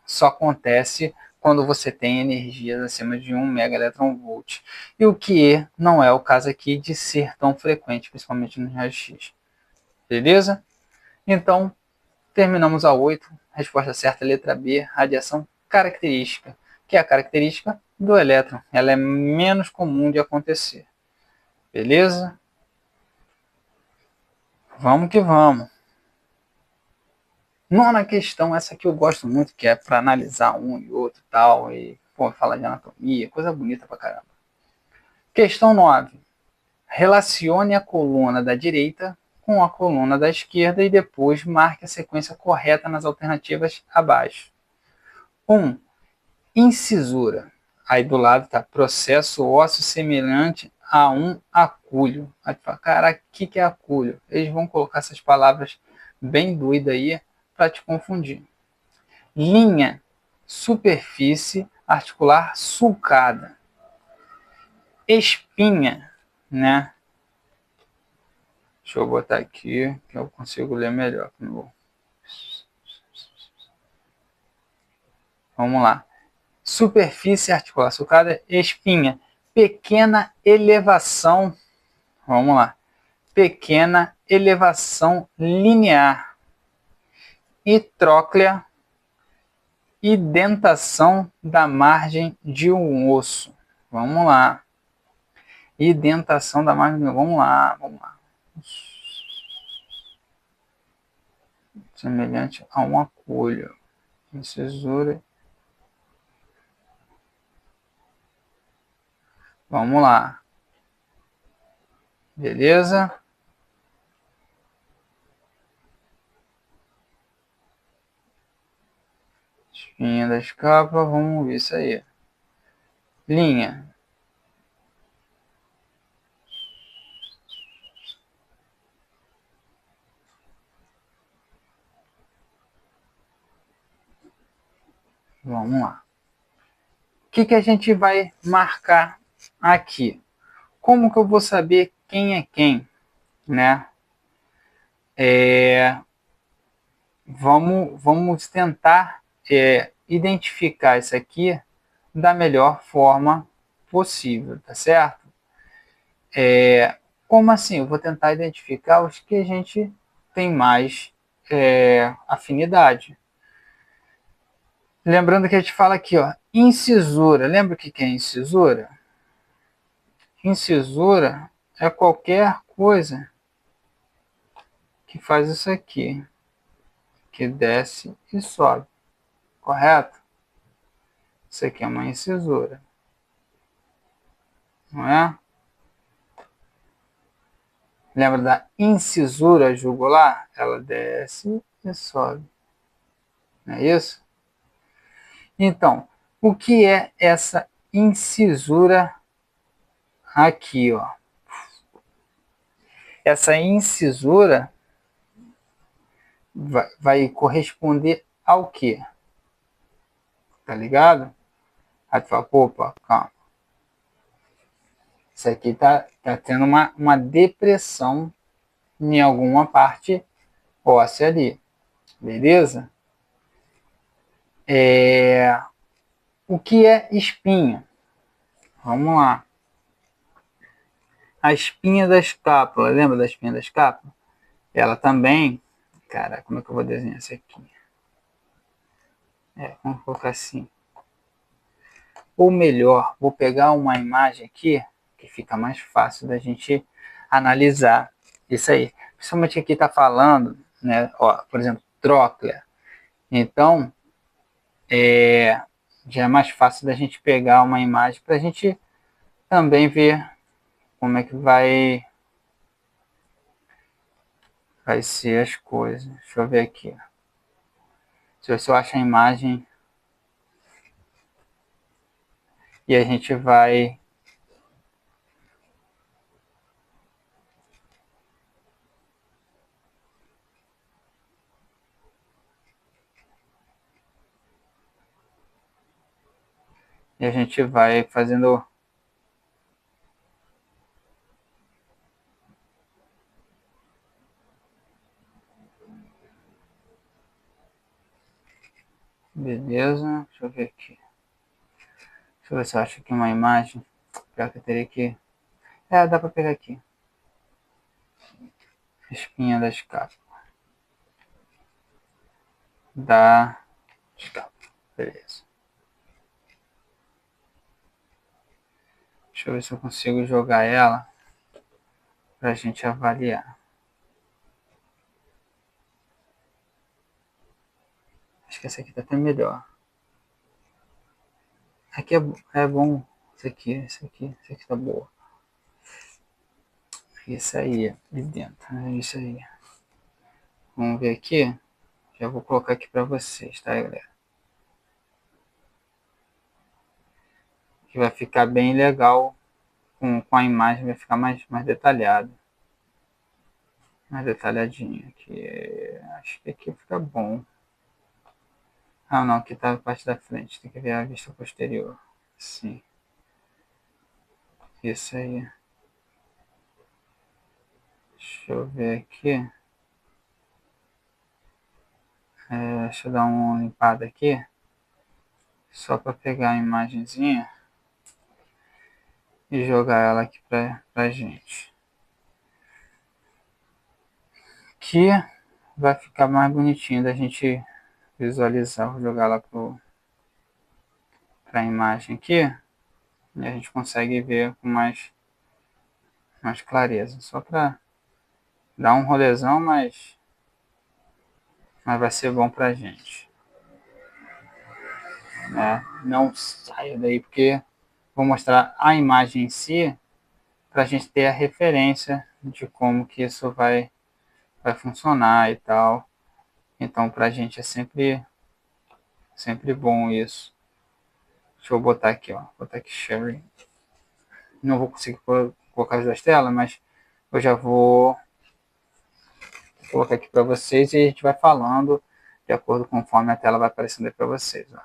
só acontece quando você tem energias acima de 1 MeV. E o que não é o caso aqui de ser tão frequente, principalmente no raio-x. Beleza? Então, terminamos a 8. Resposta certa, letra B, radiação característica, que é a característica do elétron. Ela é menos comum de acontecer. Beleza? Vamos que vamos. Nona questão, essa aqui eu gosto muito, que é para analisar um e outro e tal, e falar de anatomia, coisa bonita pra caramba. Questão 9. Relacione a coluna da direita com a coluna da esquerda e depois marque a sequência correta nas alternativas abaixo. 1. Incisura. Aí do lado está processo ósseo semelhante a um acúlio. Aí tu fala, caraca, o que é acúlio? Eles vão colocar essas palavras bem doidas aí para te confundir. Linha, superfície articular sulcada. Espinha, né? Deixa eu botar aqui que eu consigo ler melhor. Vamos lá. Superfície articular sulcada, espinha. Pequena elevação. Vamos lá. Pequena elevação linear. E tróclea e dentação da margem de um osso. Vamos lá. Identação da margem de um osso. Vamos lá, vamos lá. Semelhante a um acúlio. Incisura. Vamos lá. Beleza? Espinha da escápula, vamos ver isso aí. Linha. Vamos lá. O que a gente vai marcar aqui? Como que eu vou saber quem é quem? né? Vamos tentar identificar isso aqui da melhor forma possível, tá certo? Como assim? Eu vou tentar identificar os que a gente tem mais afinidade. Lembrando que a gente fala aqui, ó, incisura. Lembra o que é incisura? Incisura é qualquer coisa que faz isso aqui, que desce e sobe, correto? Isso aqui é uma incisura, não é? Lembra da incisura jugular? Ela desce e sobe, não é isso? Então, o que é essa incisura aqui, ó? Essa incisura vai corresponder ao quê? Tá ligado? Aí tu fala, opa, calma. Isso aqui tá tendo uma depressão em alguma parte óssea ali. Beleza? O que é espinha? Vamos lá. A espinha da escápula, lembra da espinha da escápula? Ela também, cara, como é que eu vou desenhar isso aqui? Vamos colocar assim. Ou melhor, vou pegar uma imagem aqui que fica mais fácil da gente analisar isso aí. Principalmente aqui está falando, né? Ó, por exemplo, tróclea. Então, já é mais fácil da gente pegar uma imagem para a gente também ver como é que vai ser as coisas. Deixa eu ver aqui. Deixa eu ver se eu acho a imagem e a gente vai. E a gente vai fazendo. Beleza, deixa eu ver aqui. Deixa eu ver se eu acho aqui uma imagem. Pior que eu teria que. Dá pra pegar aqui. Espinha da escápula. Da escápula. Beleza. Deixa eu ver se eu consigo jogar ela pra gente avaliar. Acho que essa aqui tá até melhor. Aqui é bom. Isso aqui tá boa. Isso aí, de dentro. Isso aí. Vamos ver aqui. Já vou colocar aqui para vocês, tá, galera? Que vai ficar bem legal com a imagem, vai ficar mais detalhado. Mais detalhadinho. Aqui, acho que aqui fica bom. Ah, não, aqui tá a parte da frente. Tem que ver a vista posterior. Sim. Isso aí. Deixa eu ver aqui. Deixa eu dar uma limpada aqui. Só para pegar a imagenzinha e jogar ela aqui pra gente. Que vai ficar mais bonitinho da gente visualizar. Vou jogar ela pra imagem aqui. E a gente consegue ver com mais clareza. Só para dar um rolezão, mas vai ser bom pra gente. Né? Não saia daí, porque vou mostrar a imagem em si para a gente ter a referência de como que isso vai funcionar e tal. Então, para a gente é sempre bom isso. Deixa eu botar aqui, ó. Botar aqui sharing. Não vou conseguir colocar as duas telas, mas eu já vou colocar aqui para vocês e a gente vai falando de acordo conforme a tela vai aparecendo aí para vocês. Ó.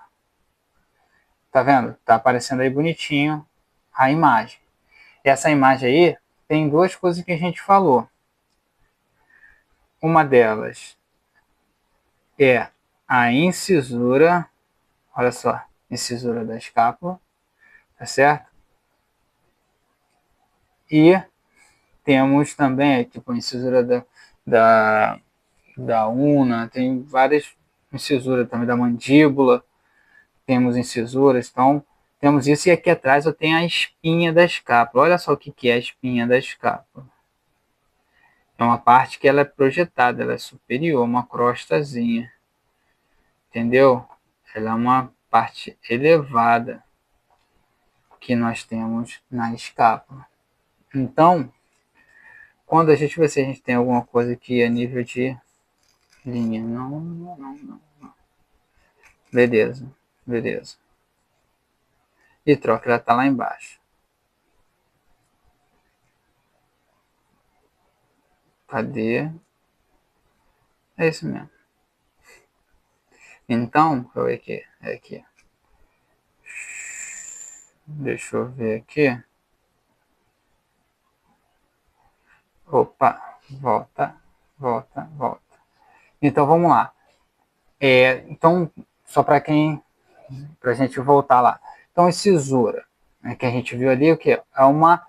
Tá vendo? Tá aparecendo aí bonitinho a imagem. E essa imagem aí tem duas coisas que a gente falou. uma delas é a incisura, olha só, incisura da escápula, tá certo? E temos também, tipo, a incisura da una, tem várias incisuras também da mandíbula, temos incisuras, então temos isso, e aqui atrás eu tenho a espinha da escápula. Olha só o que é a espinha da escápula. É uma parte que ela é projetada, ela é superior, uma crostazinha, entendeu? Ela é uma parte elevada que nós temos na escápula. Então, quando a gente vê se a gente tem alguma coisa aqui a nível de linha, não. Beleza, beleza. E troca, ela tá lá embaixo. Cadê? É isso mesmo. Então, deixa eu ver aqui. É aqui. Deixa eu ver aqui. Opa, volta. Então vamos lá. Então, só para a gente voltar lá. Então, incisura, né, que a gente viu ali, o que? É uma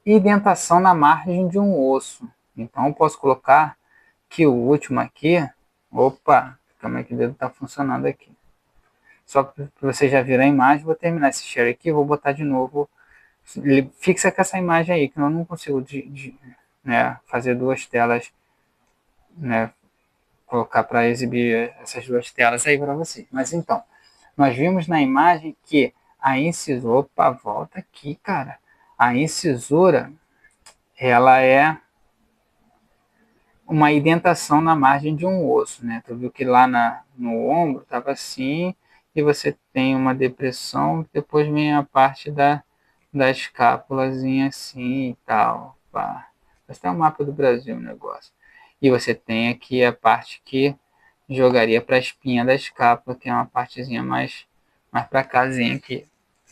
indentação na margem de um osso. Então, eu posso colocar que o último aqui, opa, como é que o dedo está funcionando aqui? Só para você já virar a imagem, vou terminar esse share aqui, vou botar de novo. Fixa com essa imagem aí, que eu não consigo né, fazer duas telas, né, colocar para exibir essas duas telas aí para você. Mas então, nós vimos na imagem que a incisura, opa, volta aqui, cara. A incisura, ela é uma indentação na margem de um osso, né? Tu viu que lá no ombro estava assim, e você tem uma depressão, depois vem a parte da escápulazinha assim e tal. Pá. Mas tem um mapa do Brasil o negócio. E você tem aqui a parte que jogaria para a espinha da escápula, que é uma partezinha mais para casinha aqui,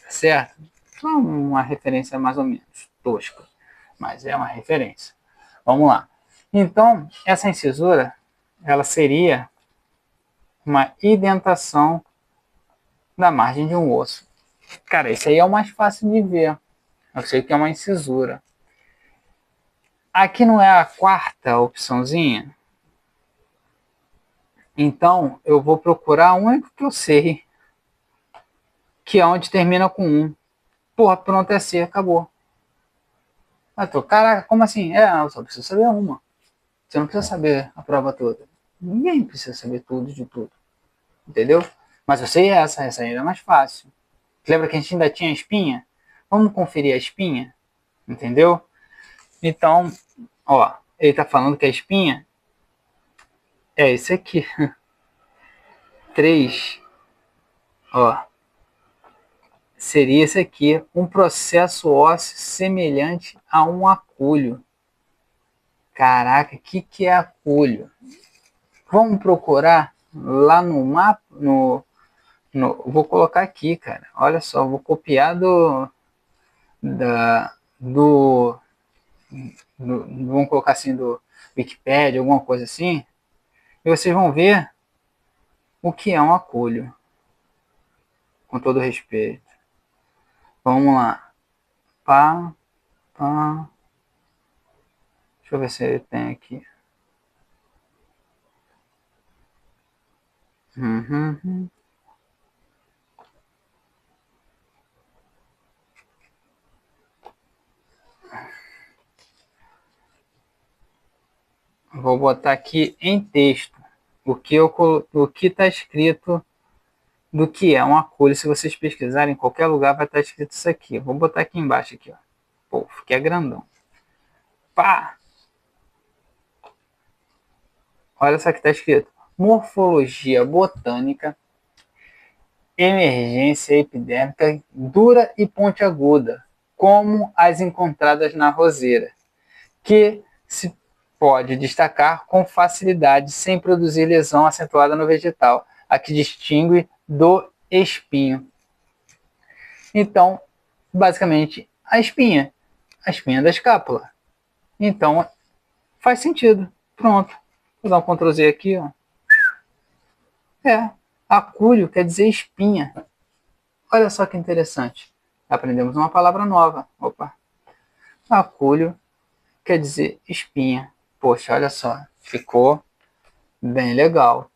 certo? Só uma referência mais ou menos tosca, mas é uma referência. Vamos lá. Então, essa incisura, ela seria uma indentação na margem de um osso. Cara, isso aí é o mais fácil de ver. Eu sei que é uma incisura. Aqui não é a quarta opçãozinha? Então, eu vou procurar a única que eu sei, que é onde termina com 1. Porra, pronto, é C, acabou. Caraca, como assim? Eu só preciso saber uma. Você não precisa saber a prova toda. Ninguém precisa saber tudo de tudo. Entendeu? Mas eu sei essa ainda é mais fácil. Lembra que a gente ainda tinha a espinha? Vamos conferir a espinha? Entendeu? Então, ó, ele tá falando que a espinha é esse aqui. 3, ó, seria esse aqui, um processo ósseo semelhante a um acúlio. Caraca, o que é acúlio? Vamos procurar lá no mapa, vou colocar aqui, cara. Olha só, vou copiar vamos colocar assim, do Wikipedia, alguma coisa assim, e vocês vão ver o que é um acúlio, com todo respeito. Vamos lá. Pá. Deixa eu ver se ele tem aqui. Vou botar aqui em texto o que está escrito do que é um acúlio. Se vocês pesquisarem em qualquer lugar, vai estar escrito isso aqui. Vou botar aqui embaixo, aqui, ó. Pô, que é grandão. Pá! Olha só que está escrito. Morfologia botânica, emergência epidêmica dura e pontiaguda, como as encontradas na roseira, que se pode destacar com facilidade sem produzir lesão acentuada no vegetal, a que distingue do espinho. Então, basicamente, a espinha da escápula. Então, faz sentido. Pronto. Vou dar um Ctrl Z aqui, ó. Acúleo quer dizer espinha. Olha só que interessante. Aprendemos uma palavra nova. Opa. Acúleo quer dizer espinha. Poxa, olha só. Ficou bem legal.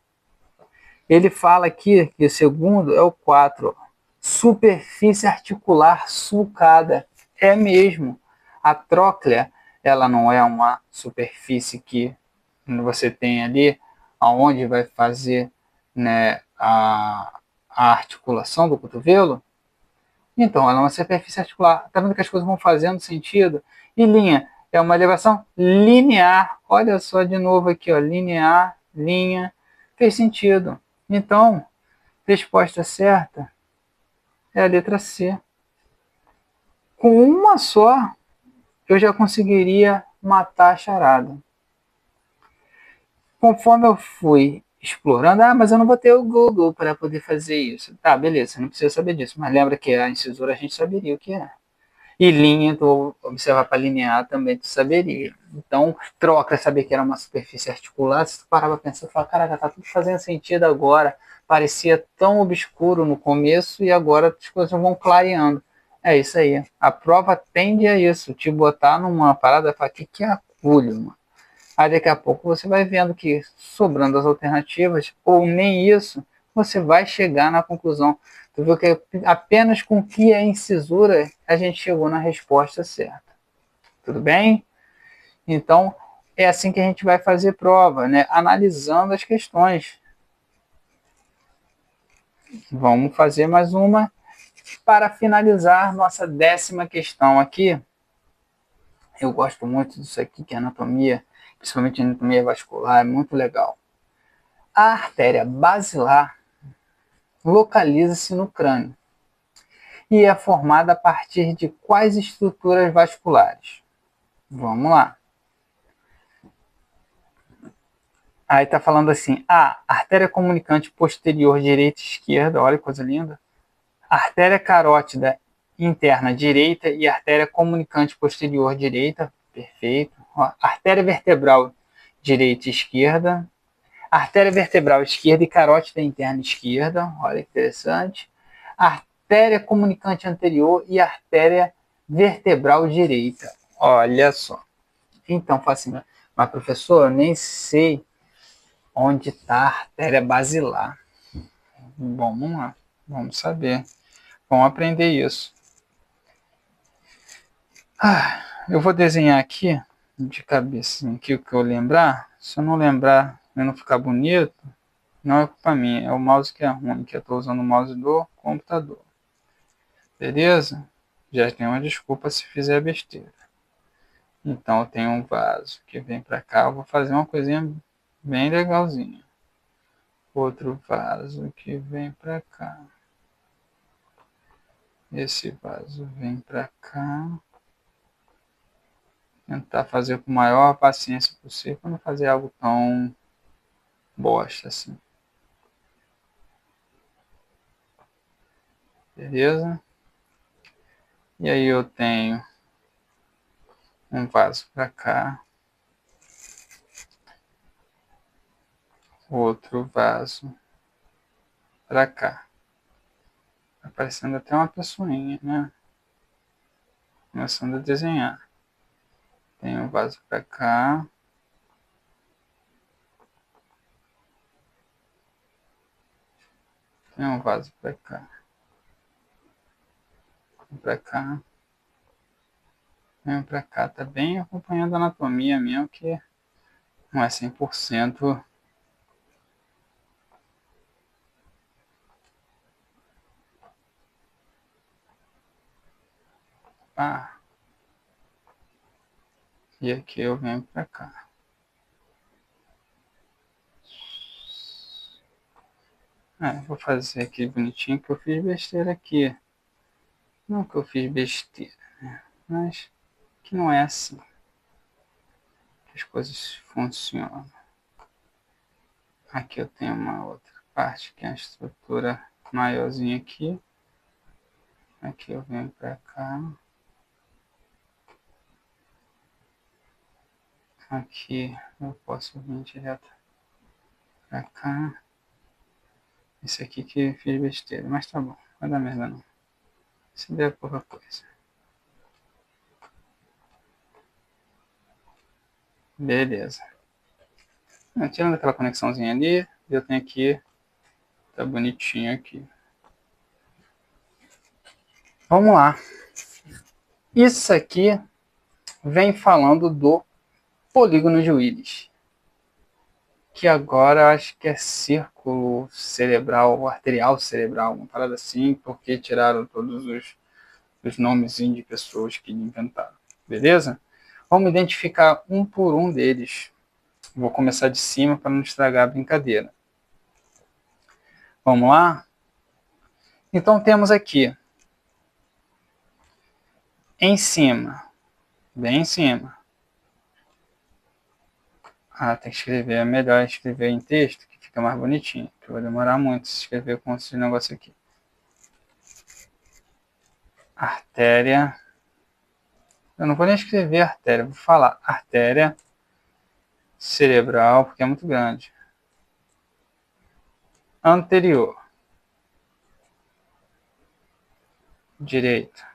Ele fala aqui que o segundo é o 4. Superfície articular sulcada. É mesmo. A tróclea, ela não é uma superfície que você tem ali, aonde vai fazer, né, a articulação do cotovelo. Então, ela é uma superfície articular. Tá vendo que as coisas vão fazendo sentido? E linha é uma elevação linear. Olha só de novo aqui, ó, linear, linha, fez sentido. Então, resposta certa é a letra C. Com uma só, eu já conseguiria matar a charada. Conforme eu fui explorando, mas eu não botei o Google para poder fazer isso. Tá, beleza, você não precisa saber disso, mas lembra que a incisura a gente saberia o que é. E linha, tu observar para linear também tu saberia. Então, troca saber que era uma superfície articular, se tu parar para pensar, tu fala, caraca, tá tudo fazendo sentido agora. Parecia tão obscuro no começo e agora as coisas vão clareando. É isso aí. A prova tende a isso, te botar numa parada e falar, o que é acúleo, mano? Aí daqui a pouco você vai vendo que sobrando as alternativas, ou nem isso, você vai chegar na conclusão. Tu viu que apenas com o que é incisura a gente chegou na resposta certa. Tudo bem? Então, é assim que a gente vai fazer prova, né? Analisando as questões. Vamos fazer mais uma para finalizar nossa 10ª questão aqui. Eu gosto muito disso aqui, que é anatomia, principalmente anatomia vascular, é muito legal. A artéria basilar localiza-se no crânio e é formada a partir de quais estruturas vasculares? Vamos lá. Aí está falando assim, artéria comunicante posterior direita e esquerda, olha que coisa linda. Artéria carótida interna direita e artéria comunicante posterior direita, perfeito. Artéria vertebral direita e esquerda. Artéria vertebral esquerda e carótida interna esquerda, olha que interessante. Artéria comunicante anterior e artéria vertebral direita, olha só. Então, fala assim, mas professor, eu nem sei onde está a artéria basilar. Vamos lá, vamos saber, vamos aprender isso. Eu vou desenhar aqui, de cabeça, aqui o que eu lembrar. Se eu não lembrar e não ficar bonito, não é culpa minha, é o mouse que é ruim, que eu estou usando o mouse do computador. Beleza? Já tem uma desculpa se fizer besteira. Então eu tenho um vaso que vem para cá, eu vou fazer uma coisinha bem legalzinha. Outro vaso que vem para cá. Esse vaso vem para cá. Tentar fazer com a maior paciência possível para não fazer algo tão bosta assim. Beleza? E aí eu tenho um vaso para cá. Outro vaso para cá. Tá parecendo até uma pessoinha, né? Começando a desenhar. Tem um vaso para cá. Tem um vaso para cá. Um para cá. Vem para cá. Tá bem acompanhando a anatomia mesmo, que não é 100%. E aqui eu venho para cá. Vou fazer aqui bonitinho que eu fiz besteira aqui. Não que eu fiz besteira, né? Mas que não é assim que as coisas funcionam. Aqui eu tenho uma outra parte que é a estrutura maiorzinha aqui. Aqui eu venho para cá. Aqui eu posso vir direto Pra cá. Esse aqui que fiz besteira, mas tá bom. Não vai dar merda não. Se der pouca coisa. Beleza. Tirando aquela conexãozinha ali, eu tenho aqui. Tá bonitinho aqui. Vamos lá. Isso aqui vem falando do polígono de Willis. Que agora acho que é círculo cerebral, arterial cerebral, uma parada assim, porque tiraram todos os nomes de pessoas que inventaram. Beleza? Vamos identificar um por um deles. Vou começar de cima para não estragar a brincadeira. Vamos lá? Então temos aqui, em cima, bem em cima. Tem que escrever, é melhor escrever em texto, que fica mais bonitinho. Que vai demorar muito se escrever com esse negócio aqui. Artéria. Eu não vou nem escrever artéria, vou falar artéria cerebral, porque é muito grande. Anterior. Direita.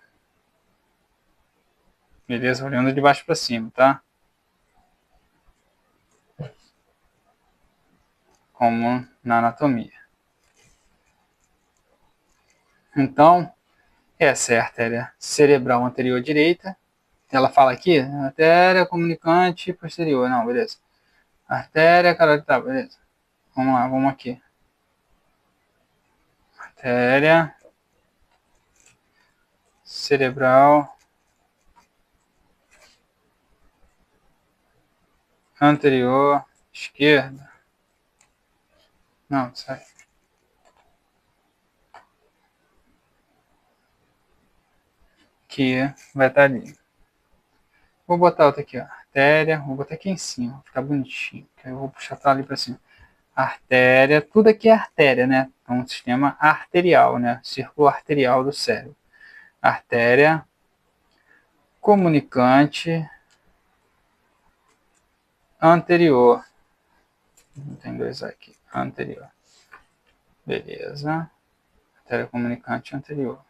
Beleza? Olhando de baixo para cima, tá? Como na anatomia. Então, essa é a artéria cerebral anterior direita. Ela fala aqui, artéria comunicante posterior. Não, beleza. Artéria carotidária, beleza. Vamos lá, vamos aqui. Artéria cerebral anterior esquerda. Não, sai. Que vai estar ali. Vou botar outra aqui, ó. Artéria, vou botar aqui em cima, ficar bonitinho. Eu vou puxar pra ali para cima. Artéria, tudo aqui é artéria, né? É um sistema arterial, né? Círculo arterial do cérebro. Artéria comunicante anterior. Tem dois aqui. Anterior. Beleza. Artéria comunicante anterior.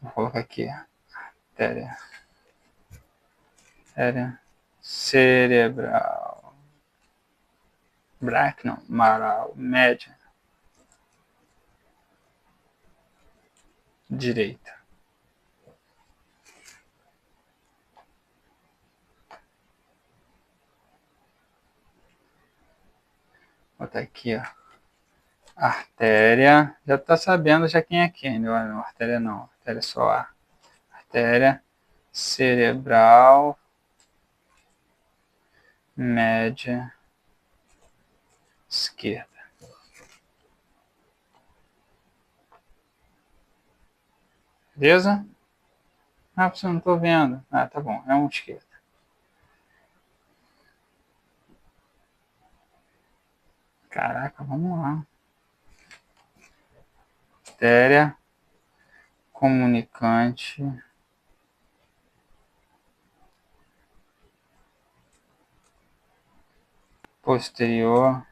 Vou colocar aqui. Artéria cerebral. Brachial, maral, média. Direita. Vou botar aqui, ó. Artéria. Já tá sabendo já quem é quem, né? Não, artéria não. Artéria só A. Artéria cerebral média esquerda. Beleza? Você não tô vendo. Tá bom. É um esquerda. Caraca, vamos lá. Artéria comunicante posterior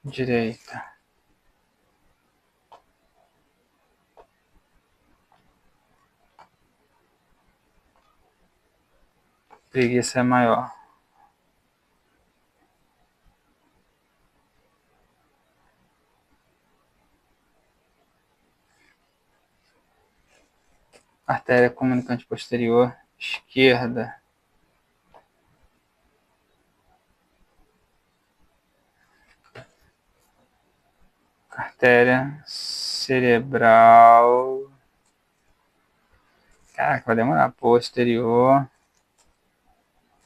direita. Preguiça é maior. Artéria comunicante posterior esquerda. Artéria cerebral. Caraca, vai demorar. Posterior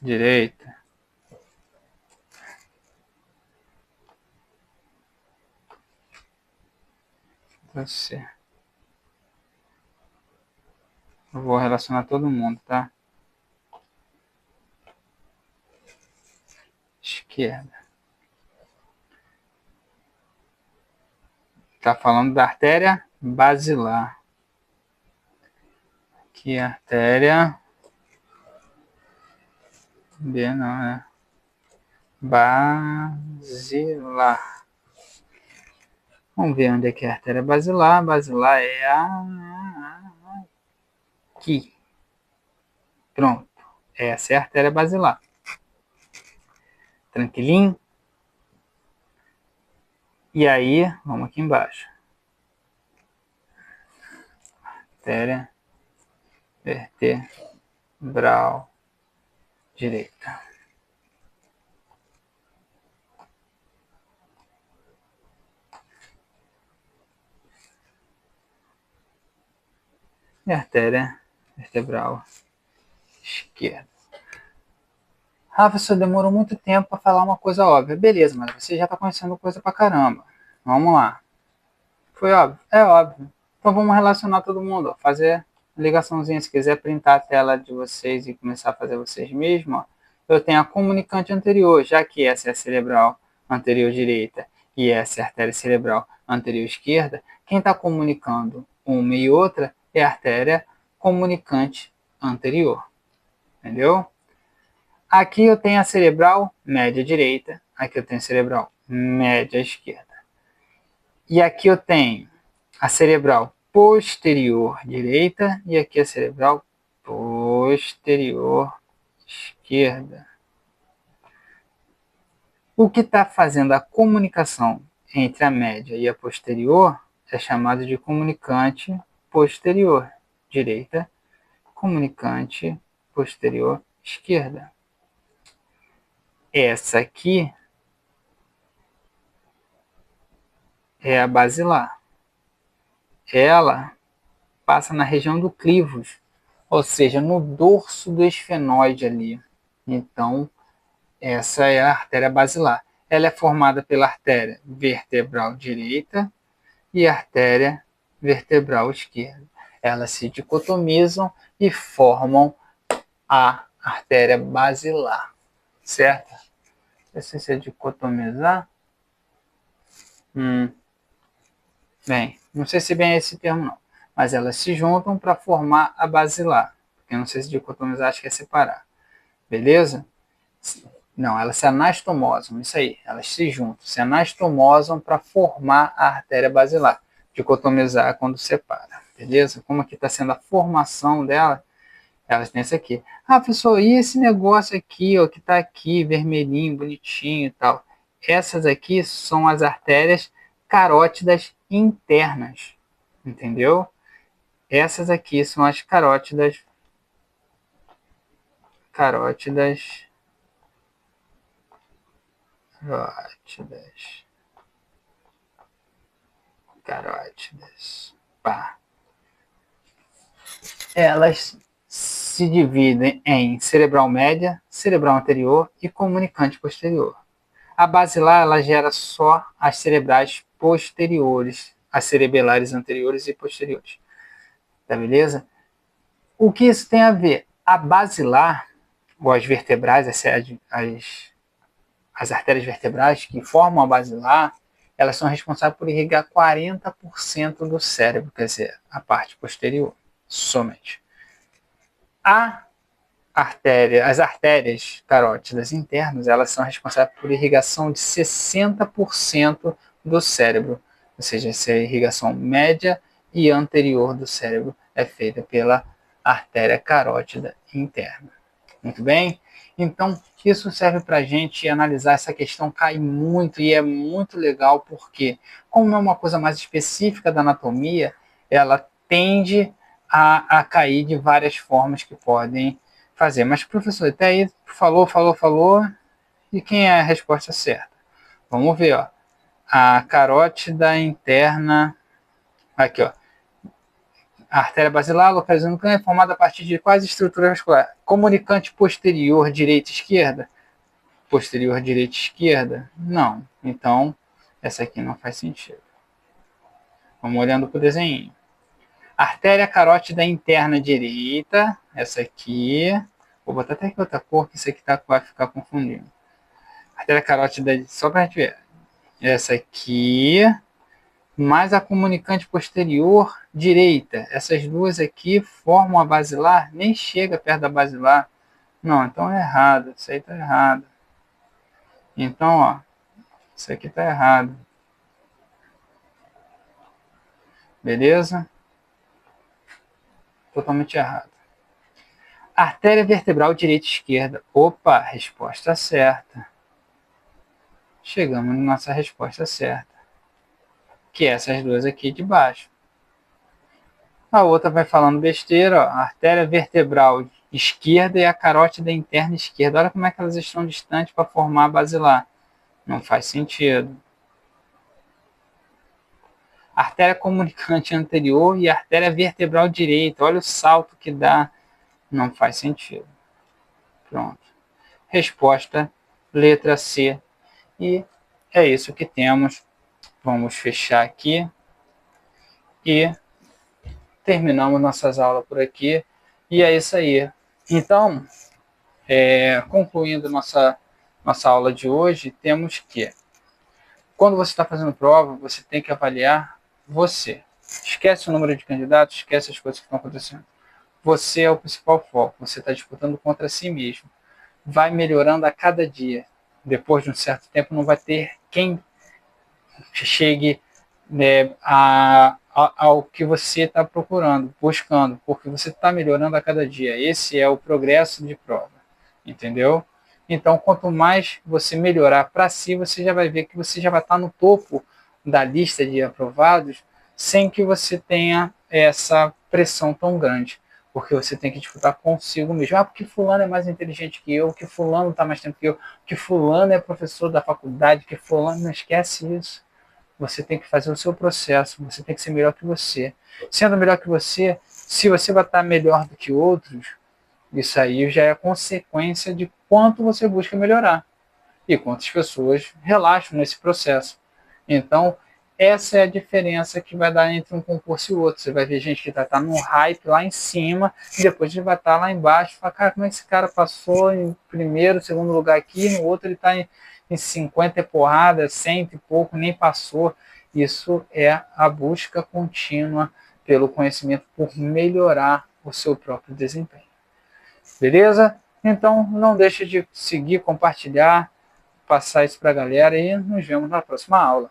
direita. Você. Eu vou relacionar todo mundo, tá? Esquerda. Tá falando da artéria basilar. Aqui a artéria B não, né? basilar. Vamos ver onde é que é a artéria basilar. Basilar é aqui. Pronto. Essa é a artéria basilar. Tranquilinho? E aí, vamos aqui embaixo. Artéria vertebral direita. E artéria vertebral esquerda. Rafa, você demorou muito tempo para falar uma coisa óbvia. Beleza, mas você já está conhecendo coisa pra caramba. Vamos lá. Foi óbvio? É óbvio. Então vamos relacionar todo mundo. Ó. Fazer ligaçãozinha. Se quiser printar a tela de vocês e começar a fazer vocês mesmos, ó. Eu tenho a comunicante anterior, já que essa é a cerebral anterior direita e essa é a artéria cerebral anterior esquerda. Quem está comunicando uma e outra é a artéria comunicante anterior. Entendeu? Aqui eu tenho a cerebral média direita, aqui eu tenho a cerebral média esquerda. E aqui eu tenho a cerebral posterior direita e aqui a cerebral posterior esquerda. O que está fazendo a comunicação entre a média e a posterior é chamado de comunicante posterior direita, comunicante posterior esquerda. Essa aqui é a basilar. Ela passa na região do clivos, ou seja, no dorso do esfenoide ali. Então, essa é a artéria basilar. Ela é formada pela artéria vertebral direita e artéria vertebral esquerda. Elas se dicotomizam e formam a artéria basilar, certo? Se você dicotomizar, bem, não sei se bem é esse termo não, mas elas se juntam para formar a basilar. Porque eu não sei se dicotomizar, acho que é separar. Beleza? Não, elas se anastomosam, isso aí. Elas se juntam, se anastomosam para formar a artéria basilar. Dicotomizar é quando separa. Beleza? Como aqui está sendo a formação dela, elas têm isso aqui. Ah, professor, e esse negócio aqui, ó, que está aqui, vermelhinho, bonitinho e tal? Essas aqui são as artérias carótidas internas. Entendeu? Essas aqui são as carótidas carótidas Pá. Elas se dividem em cerebral média, cerebral anterior e comunicante posterior. A basilar ela gera só as cerebrais posteriores, as cerebelares anteriores e posteriores. Tá beleza? O que isso tem a ver? A basilar, ou as vertebrais, as artérias vertebrais que formam a basilar, elas são responsáveis por irrigar 40% do cérebro, quer dizer, a parte posterior, somente. As artérias carótidas internas, elas são responsáveis por irrigação de 60% do cérebro, ou seja, essa irrigação média e anterior do cérebro é feita pela artéria carótida interna. Muito bem? Então, isso serve para a gente analisar essa questão, cai muito e é muito legal porque, como é uma coisa mais específica da anatomia, ela tende a cair de várias formas que podem fazer. Mas, professor, até aí falou, e quem é a resposta certa? Vamos ver, ó. A carótida interna, aqui, ó. A artéria basilar, localizando o câncer, é formada a partir de quais estruturas vasculares? Comunicante posterior direita-esquerda? Posterior direita-esquerda? Não. Então, essa aqui não faz sentido. Vamos olhando para o desenho. Artéria carótida interna direita, essa aqui. Vou botar até aqui outra cor, que isso aqui vai ficar confundindo. Artéria carótida, só para a gente ver. Essa aqui, mais a comunicante posterior direita. Essas duas aqui formam a basilar, nem chega perto da basilar. Não, então é errado, isso aí está errado. Então, ó, isso aqui está errado. Beleza? Totalmente errado. Artéria vertebral direita e esquerda. Opa, resposta certa. Chegamos na nossa resposta certa, que é essas duas aqui de baixo. A outra vai falando besteira, ó, a artéria vertebral esquerda e a carótida interna esquerda. Olha como é que elas estão distantes para formar a basilar. Não faz sentido. Artéria comunicante anterior e artéria vertebral direita. Olha o salto que dá. Não faz sentido. Pronto. Resposta, letra C. E é isso que temos. Vamos fechar aqui. E terminamos nossas aulas por aqui. E é isso aí. Então, concluindo nossa aula de hoje, temos que, quando você está fazendo prova, você tem que avaliar você. Esquece o número de candidatos, esquece as coisas que estão acontecendo. Você é o principal foco, você está disputando contra si mesmo. Vai melhorando a cada dia. Depois de um certo tempo, não vai ter quem chegue, né, ao que você está procurando, buscando, porque você está melhorando a cada dia. Esse é o progresso de prova, entendeu? Então, quanto mais você melhorar para si, você já vai ver que você já vai estar no topo da lista de aprovados, sem que você tenha essa pressão tão grande, porque você tem que disputar consigo mesmo. Ah, porque fulano é mais inteligente que eu, que fulano está mais tempo que eu, que fulano é professor da faculdade, que fulano... Não esquece isso. Você tem que fazer o seu processo, você tem que ser melhor que você. Sendo melhor que você, se você vai estar melhor do que outros, isso aí já é consequência de quanto você busca melhorar e quantas pessoas relaxam nesse processo. Então, essa é a diferença que vai dar entre um concurso e outro. Você vai ver gente que vai estar no hype lá em cima e depois ele vai estar lá embaixo e fala, cara, como é que esse cara passou em primeiro, segundo lugar aqui, no outro ele está em 50 porrada, 100 e pouco, nem passou. Isso é a busca contínua pelo conhecimento, por melhorar o seu próprio desempenho. Beleza? Então, não deixe de seguir, compartilhar, passar isso para a galera e nos vemos na próxima aula.